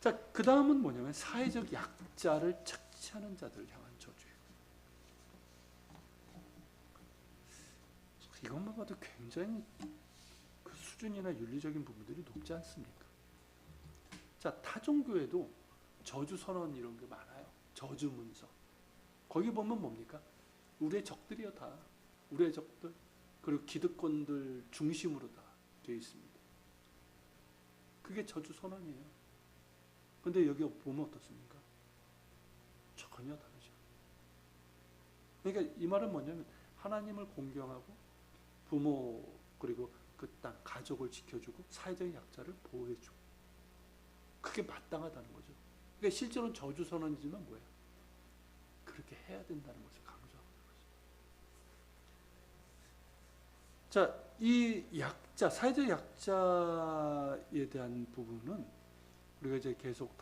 A: 자, 그 다음은 뭐냐면 사회적 약자를 착취하는 자들을 향한 저주예요. 이것만 봐도 굉장히 그 수준이나 윤리적인 부분들이 높지 않습니까? 자, 타종교에도 저주 선언 이런 게 많아요. 저주 문서. 거기 보면 뭡니까? 우리의 적들이요, 다. 우리의 적들. 그리고 기득권들 중심으로 다 되어 있습니다. 그게 저주 선언이에요. 근데 여기 보면 어떻습니까? 전혀 다르죠. 그러니까 이 말은 뭐냐면 하나님을 공경하고 부모, 그리고 그 땅, 가족을 지켜주고 사회적인 약자를 보호해주고, 그게 마땅하다는 거죠. 그러니까 실제로는 저주 선언이지만 뭐예요? 그렇게 해야 된다는 것을 강조하고 있는 거죠. 자, 이 약자, 사회적 약자에 대한 부분은 우리가 이제 계속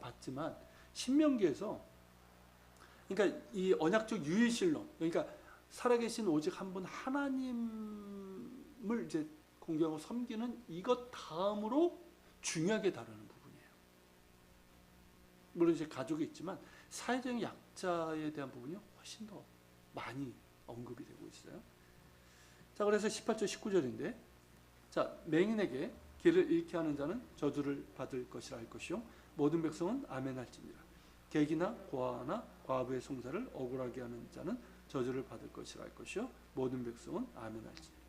A: 봤지만 신명기에서, 그러니까 이 언약적 유일신론, 그러니까 살아계신 오직 한 분 하나님을 이제 공경하고 섬기는 이것 다음으로 중요하게 다루는 부분이에요. 물론 이제 가족이 있지만 사회적 약자에 대한 부분이 훨씬 더 많이 언급이 되고 있어요. 자, 그래서 18절 19절인데, 자, 맹인에게 길을 잃게 하는 자는 저주를 받을 것이라 할 것이요 모든 백성은 아멘 할지니라. 객이나 고아나 과부의 송사를 억울하게 하는 자는 저주를 받을 것이라 할 것이요 모든 백성은 아멘 할지니라.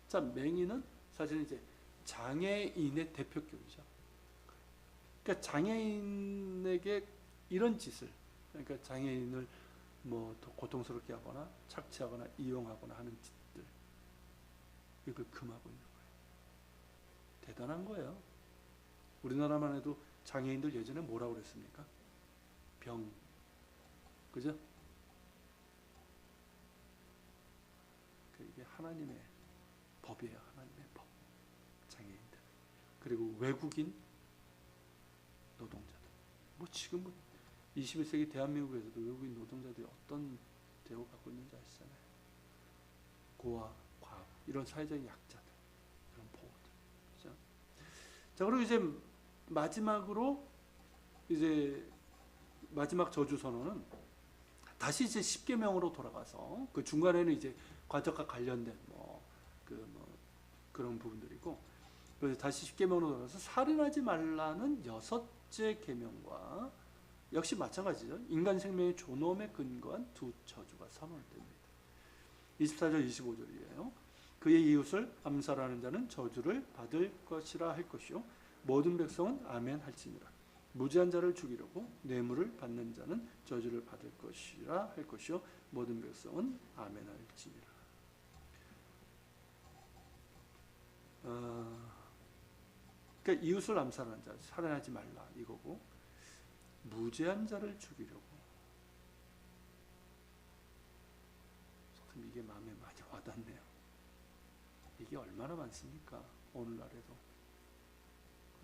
A: 자, 맹인은 사실 이제 장애인의 대표격이죠. 그러니까 장애인에게 이런 짓을, 그러니까 장애인을 뭐 고통스럽게 하거나 착취하거나 이용하거나 하는 짓들, 이걸 금하고 있는 거예요. 대단한 거예요. 우리나라만 해도 장애인들 예전에 뭐라고 그랬습니까? 병, 그죠? 이게 하나님의 법이에요. 하나님의 법. 장애인들, 그리고 외국인 노동자들. 뭐 지금 뭐 21세기 대한민국에서도 외국인 노동자들이 어떤 대우 받고 있는지 아시잖아요. 고아, 과부, 이런 사회적인 약자들, 이런 보호들. 그렇죠? 자, 그리고 이제 마지막으로 이제 마지막 저주 선언은 다시 이제 10계명으로 돌아가서 그 중간에는 이제 가족과 관련된 그런 부분들이고, 그래서 다시 10계명으로 돌아가서 살인하지 말라는 6째 계명과 역시 마찬가지죠. 인간 생명의 존엄에 근거한 두 저주가 선언됩니다. 24절 25절이에요. 그의 이웃을 암살하는 자는 저주를 받을 것이라 할 것이요 모든 백성은 아멘 할지니라. 무지한 자를 죽이려고 뇌물을 받는 자는 저주를 받을 것이라 할 것이요 모든 백성은 아멘 할지니라. 그러니까 이웃을 암살하는 자, 살인하지 말라 이거고, 무죄한 자를 죽이려고, 참 이게 마음에 많이 와닿네요. 이게 얼마나 많습니까? 오늘날에도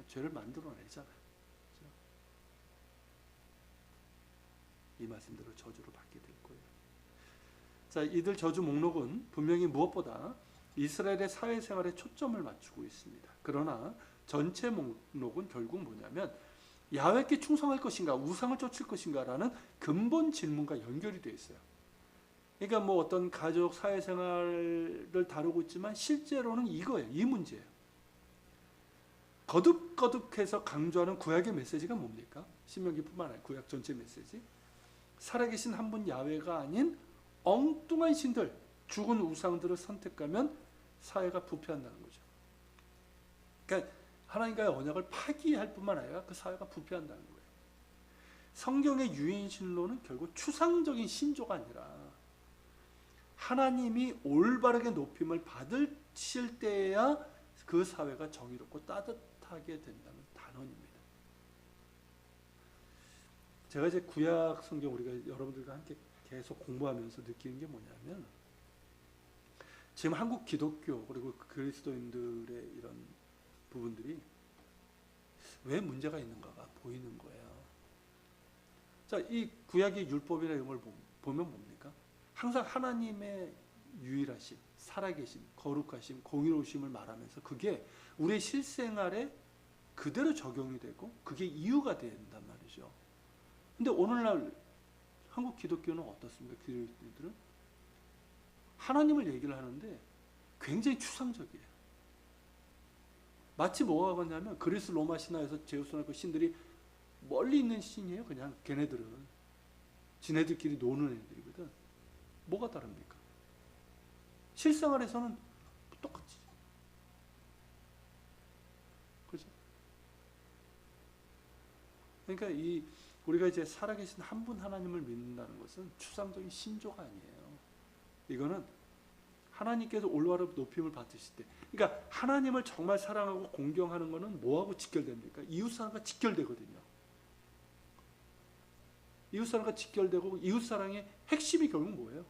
A: 죄를 만들어내잖아요. 그렇죠? 이 말씀대로 저주를 받게 될 거예요. 자, 이들 저주 목록은 분명히 무엇보다 이스라엘의 사회생활에 초점을 맞추고 있습니다. 그러나 전체 목록은 결국 뭐냐면 야훼께 충성할 것인가 우상을 쫓을 것인가라는 근본 질문과 연결이 되어 있어요. 그러니까 뭐 어떤 가족 사회생활을 다루고 있지만 실제로는 이거예요. 이 문제예요. 거듭거듭해서 강조하는 구약의 메시지가 뭡니까? 신명기뿐만 아니라 구약 전체 메시지. 살아계신 한 분 야훼가 아닌 엉뚱한 신들, 죽은 우상들을 선택하면 사회가 부패한다는 거죠. 그러니까 하나님과의 언약을 파기할 뿐만 아니라 그 사회가 부패한다는 거예요. 성경의 유인신론은 결국 추상적인 신조가 아니라 하나님이 올바르게 높임을 받으실 때야 그 사회가 정의롭고 따뜻하게 된다는 단언입니다. 제가 이제 구약 성경 우리가 여러분들과 함께 계속 공부하면서 느끼는 게 뭐냐면 지금 한국 기독교 그리고 그리스도인들의 이런 부분들이 왜 문제가 있는가가 보이는 거예요. 자, 이 구약의 율법이나 이런 걸 보면 뭡니까? 항상 하나님의 유일하심, 살아계심, 거룩하심, 공의로우심을 말하면서 그게 우리의 실생활에 그대로 적용이 되고 그게 이유가 된단 말이죠. 근데 오늘날 한국 기독교는 어떻습니까? 기독교들은 하나님을 얘기를 하는데 굉장히 추상적이에요. 마치 뭐가 같냐면 그리스 로마 신화에서 제우스나 그 신들이 멀리 있는 신이에요. 그냥 걔네들은 지네들끼리 노는 애들이거든. 뭐가 다릅니까? 실생활에서는 똑같지. 그렇죠? 그러니까 우리가 이제 살아계신 한 분 하나님을 믿는다는 것은 추상적인 신조가 아니에요. 이거는 하나님께서 올바른 높임을 받으실 때, 그러니까 하나님을 정말 사랑하고 공경하는 것은 뭐하고 직결됩니까? 이웃사랑과 직결되거든요. 이웃사랑과 직결되고 이웃사랑의 핵심이 결국 뭐예요?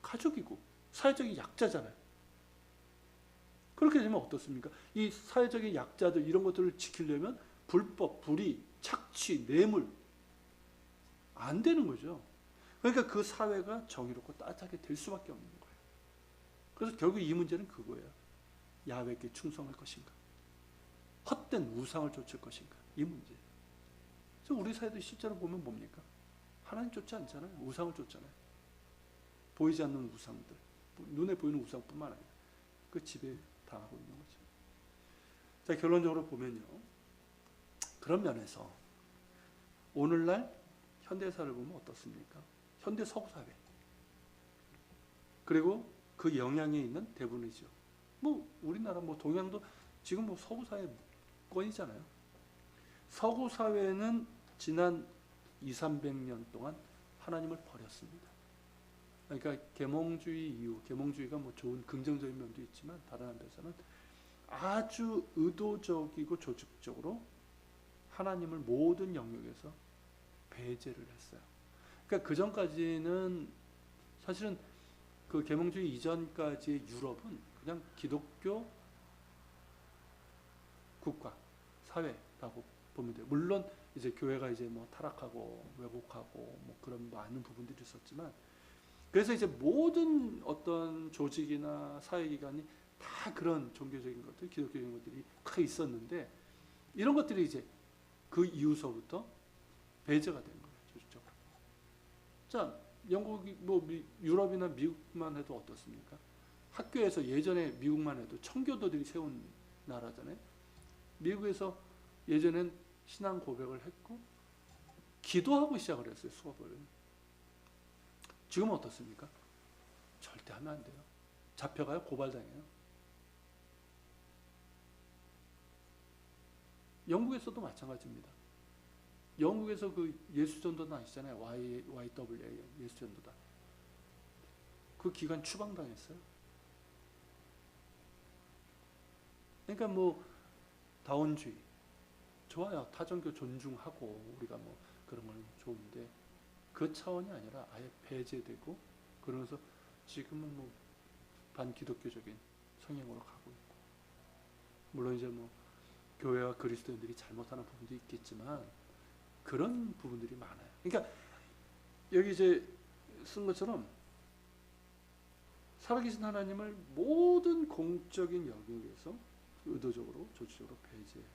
A: 가족이고 사회적인 약자잖아요. 그렇게 되면 어떻습니까? 이 사회적인 약자들 이런 것들을 지키려면 불법, 불의, 착취, 뇌물 안 되는 거죠. 그러니까 그 사회가 정의롭고 따뜻하게 될 수밖에 없는 거예요. 그래서 결국 이 문제는 그거예요. 야훼께 충성할 것인가? 헛된 우상을 쫓을 것인가? 이 문제. 그래서 우리 사회도 실제로 보면 뭡니까? 하나님 쫓지 않잖아요. 우상을 쫓잖아요. 보이지 않는 우상들. 눈에 보이는 우상뿐만 아니라 그 지배 당하고 있는 거죠. 자, 결론적으로 보면요. 그런 면에서 오늘날 현대사를 보면 어떻습니까? 현대 서구사회. 그리고 그 영향에 있는 대부분의 지역. 뭐 우리나라 뭐 동양도 지금 뭐 서구사회권이잖아요. 서구사회는 지난 200~300년 동안 하나님을 버렸습니다. 그러니까 계몽주의 이후, 계몽주의가 뭐 좋은 긍정적인 면도 있지만 다른 한편에서는 아주 의도적이고 조직적으로 하나님을 모든 영역에서 배제를 했어요. 그러니까 그 전까지는 사실은 그 계몽주의 이전까지의 유럽은 그냥 기독교 국가, 사회라고 보면 돼요. 물론 이제 교회가 이제 뭐 타락하고 왜곡하고 뭐 그런 많은 부분들이 있었지만 그래서 이제 모든 어떤 조직이나 사회기관이 다 그런 종교적인 것들, 기독교적인 것들이 다 있었는데 이런 것들이 이제 그 이후서부터 배제가 된 거예요. 조직적으로. 자, 영국이 뭐 유럽이나 미국만 해도 어떻습니까? 학교에서 예전에 미국만 해도 청교도들이 세운 나라잖아요. 미국에서 예전엔 신앙 고백을 했고 기도하고 시작을 했어요. 수업을. 지금은 어떻습니까? 절대 하면 안 돼요. 잡혀가요. 고발당해요. 영국에서도 마찬가지입니다. 영국에서 그 예수전도단 아시잖아요. YWA 예수전도단. 그 기간 추방당했어요. 그러니까 뭐 다원주의 좋아요. 타종교 존중하고 우리가 뭐 그런 건 좋은데 그 차원이 아니라 아예 배제되고 그러면서 지금은 뭐 반기독교적인 성향으로 가고 있고 물론 이제 뭐 교회와 그리스도인들이 잘못하는 부분도 있겠지만 그런 부분들이 많아요. 그러니까 여기 이제 쓴 것처럼 살아계신 하나님을 모든 공적인 영역에서 의도적으로 조직적으로 배제해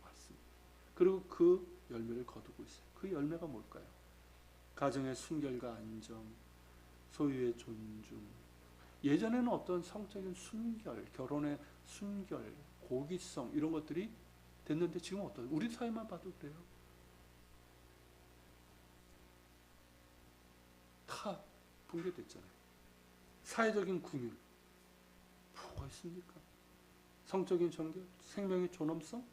A: 왔습니다. 그리고 그 열매를 거두고 있어요. 그 열매가 뭘까요? 가정의 순결과 안정, 소유의 존중. 예전에는 어떤 성적인 순결, 결혼의 순결, 고귀성 이런 것들이 됐는데 지금 어떠세요? 우리 사회만 봐도 그래요. 다 붕괴됐잖아요. 사회적인 궁율 뭐가 있습니까? 성적인 정결, 생명의 존엄성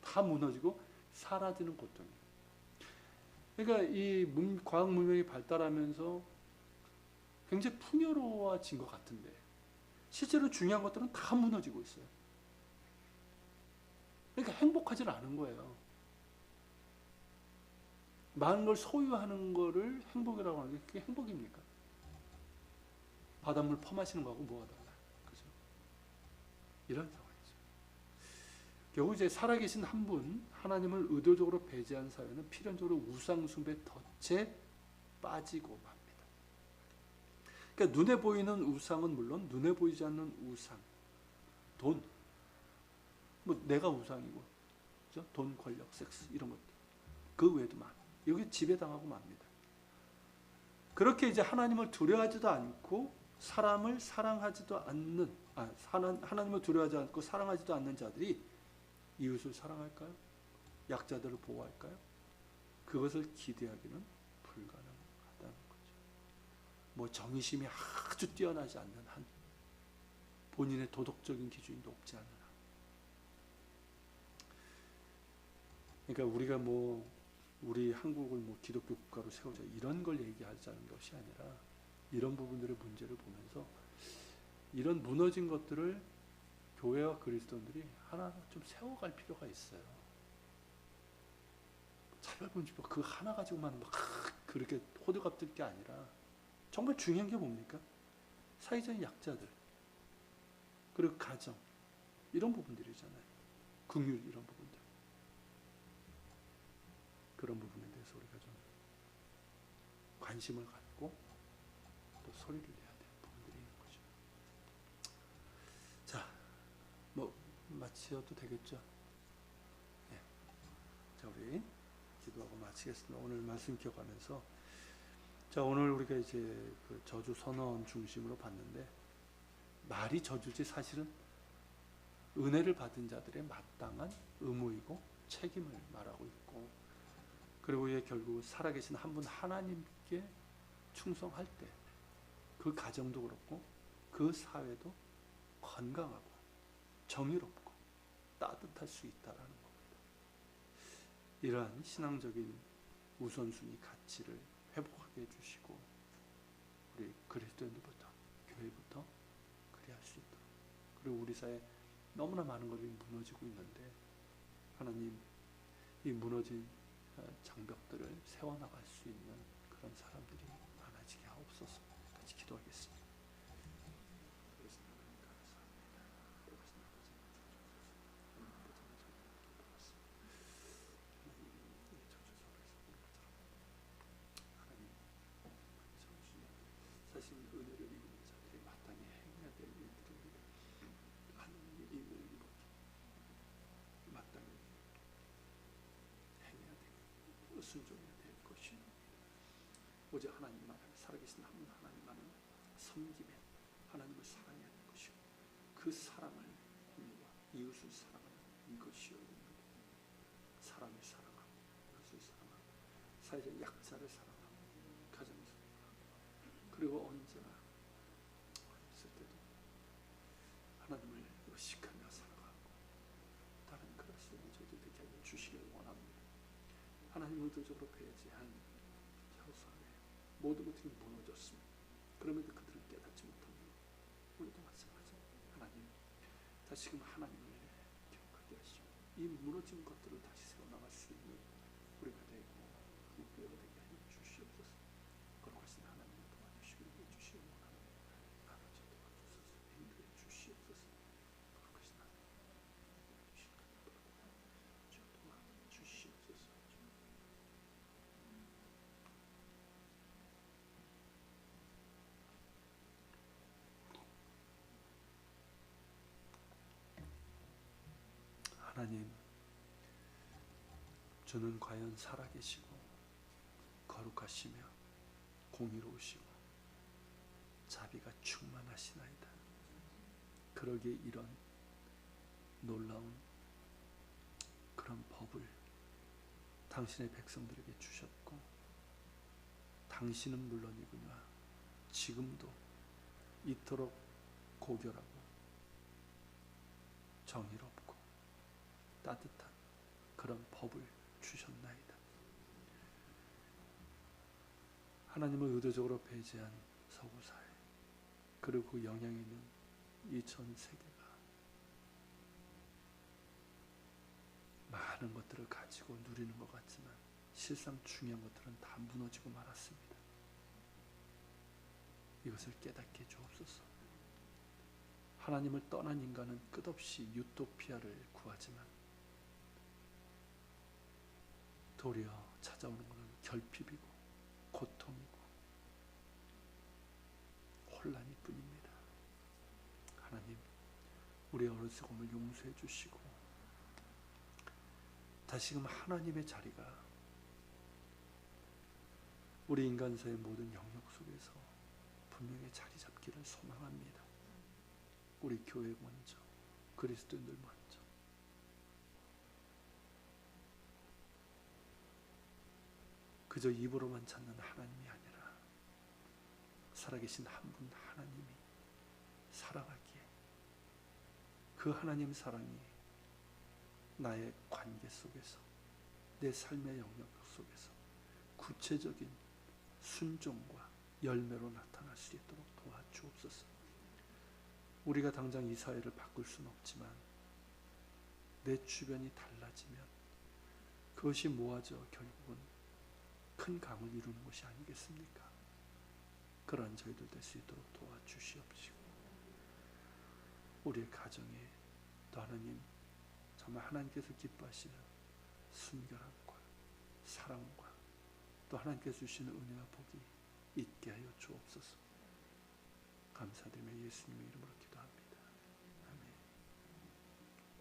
A: 다 무너지고 사라지는 고통이에요. 그러니까 이 과학 문명이 발달하면서 굉장히 풍요로워진 것 같은데 실제로 중요한 것들은 다 무너지고 있어요. 그러니까 행복하지 않은 거예요. 많은 걸 소유하는 거를 행복이라고 하는 게 그게 행복입니까? 바닷물 퍼마시는 거하고 뭐가 달라요? 그죠? 이런 상황이죠. 결국 이제 살아계신 한 분, 하나님을 의도적으로 배제한 사회는 필연적으로 우상숭배 덫에 빠지고 맙니다. 그러니까 눈에 보이는 우상은 물론 눈에 보이지 않는 우상, 돈, 뭐 내가 우상이고, 그죠? 돈, 권력, 섹스 이런 것들, 그 외에도 많아. 여기 지배당하고 맙니다. 그렇게 이제 하나님을 두려워하지도 않고 사람을 사랑하지도 않는, 하나님을 두려워하지 않고 사랑하지도 않는 자들이 이웃을 사랑할까요? 약자들을 보호할까요? 그것을 기대하기는 불가능하다는 거죠. 뭐 정의심이 아주 뛰어나지 않는 한, 본인의 도덕적인 기준이 높지 않은 한. 그러니까 우리가 뭐 우리 한국을 뭐 기독교 국가로 세우자 이런 걸 얘기하자는 것이 아니라 이런 부분들의 문제를 보면서 이런 무너진 것들을 교회와 그리스도인들이 하나 좀 세워갈 필요가 있어요. 차별금지법 그 하나 가지고만 막 그렇게 호들갑 뜰 게 아니라 정말 중요한 게 뭡니까? 사회적인 약자들, 그리고 가정 이런 부분들이잖아요. 긍휼 이런 부분들. 그런 부분에 대해서 우리가 좀 관심을 갖고 또 소리를 내야 될 부분들이 있는 거죠. 자, 뭐 마치어도 되겠죠? 네. 자, 우리 기도하고 마치겠습니다. 오늘 말씀 기억하면서 자, 오늘 우리가 이제 그 저주 선언 중심으로 봤는데 말이 저주지 사실은 은혜를 받은 자들의 마땅한 의무이고 책임을 말하고 있고, 그리고 이게 결국 살아계신 한 분 하나님께 충성할 때 그 가정도 그렇고 그 사회도 건강하고 정의롭고 따뜻할 수 있다라는 겁니다. 이러한 신앙적인 우선순위 가치를 회복하게 해주시고 우리 그리스도인들부터 교회부터 그리할 수 있도록, 그리고 우리 사회 너무나 많은 것이 무너지고 있는데 하나님 이 무너진 장벽들을 세워나갈 수 있는 그런 사람들이 많아지게 하옵소서. 같이 기도하겠습니다. 사실 은혜를 입은 자들이 마땅히 행해야 될 일들입니다. 하나님의 이 은혜를 입었기 마땅히 행해야 되고 순종해야 될 것이 오직 하나님만, 살아계신 한 분 하나님만을 섬기며 하나님을 사랑해야 될 것이고 그 사랑을 공유와 이웃을 사랑하는 이것이요 사람을 사랑하고 이웃을 사랑하고 사회적 약자를 사랑하고 가정을 사랑하고 그리고 언제나 있을 때도 하나님을 의식하며 살아가고 다른 그럴 수 있는 저도 되게 하여 주시길 원합니다. 하나님 의도적으로 배제한 혀사에 모든 것들이 무너졌습니다. 그럼에도 그들은 깨닫지 못합니다. 우리도 마찬가지입니다. 하나님 다시금 하나님을 기억하게 하시고 이 무너진 것들을 다시 세워나갈 수 있는 우리가 되고 이 교회가 되게 하여 주시옵소서. 거룩하신 하나님을 도와주시고 해주시기 원합니다. 아버지 도와주소서. 인도해 주시옵소서. 거룩하신 하나님 도와주시옵소서. 하나님, 주는 과연 살아계시고 거룩하시며 공의로우시고 자비가 충만하시나이다. 그러기에 이런 놀라운 그런 법을 당신의 백성들에게 주셨고, 당신은 물론이구나 지금도 이토록 고결하고 정의롭고 따뜻한 그런 법을 주셨나이다. 하나님을 의도적으로 배제한 서구사회, 그리고 그 영향이 있는 이 전 세계가 많은 것들을 가지고 누리는 것 같지만 실상 중요한 것들은 다 무너지고 말았습니다. 이것을 깨닫게 주옵소서. 하나님을 떠난 인간은 끝없이 유토피아를 구하지만 도리어 찾아오는 것은 결핍이고 고통이고 혼란일 뿐입니다. 하나님, 우리의 어리석음을 용서해 주시고 다시금 하나님의 자리가 우리 인간사의 모든 영역 속에서 분명히 자리 잡기를 소망합니다. 우리 교회 먼저, 그리스도인들 먼저. 그저 입으로만 찾는 하나님이 아니라 살아계신 한 분 하나님이 사랑하기에 그 하나님 사랑이 나의 관계 속에서, 내 삶의 영역 속에서 구체적인 순종과 열매로 나타날 수 있도록 도와주옵소서. 우리가 당장 이 사회를 바꿀 수는 없지만 내 주변이 달라지면 그것이 모아져 결국은 큰 강을 이루는 것이 아니겠습니까? 그러한 저희들 될 수 있도록 도와주시옵시고, 우리의 가정에 또 하나님, 정말 하나님께서 기뻐하시는 순결함과 사랑과 또 하나님께서 주시는 은혜와 복이 있게 하여 주옵소서. 감사드리며 예수님의 이름으로 기도합니다.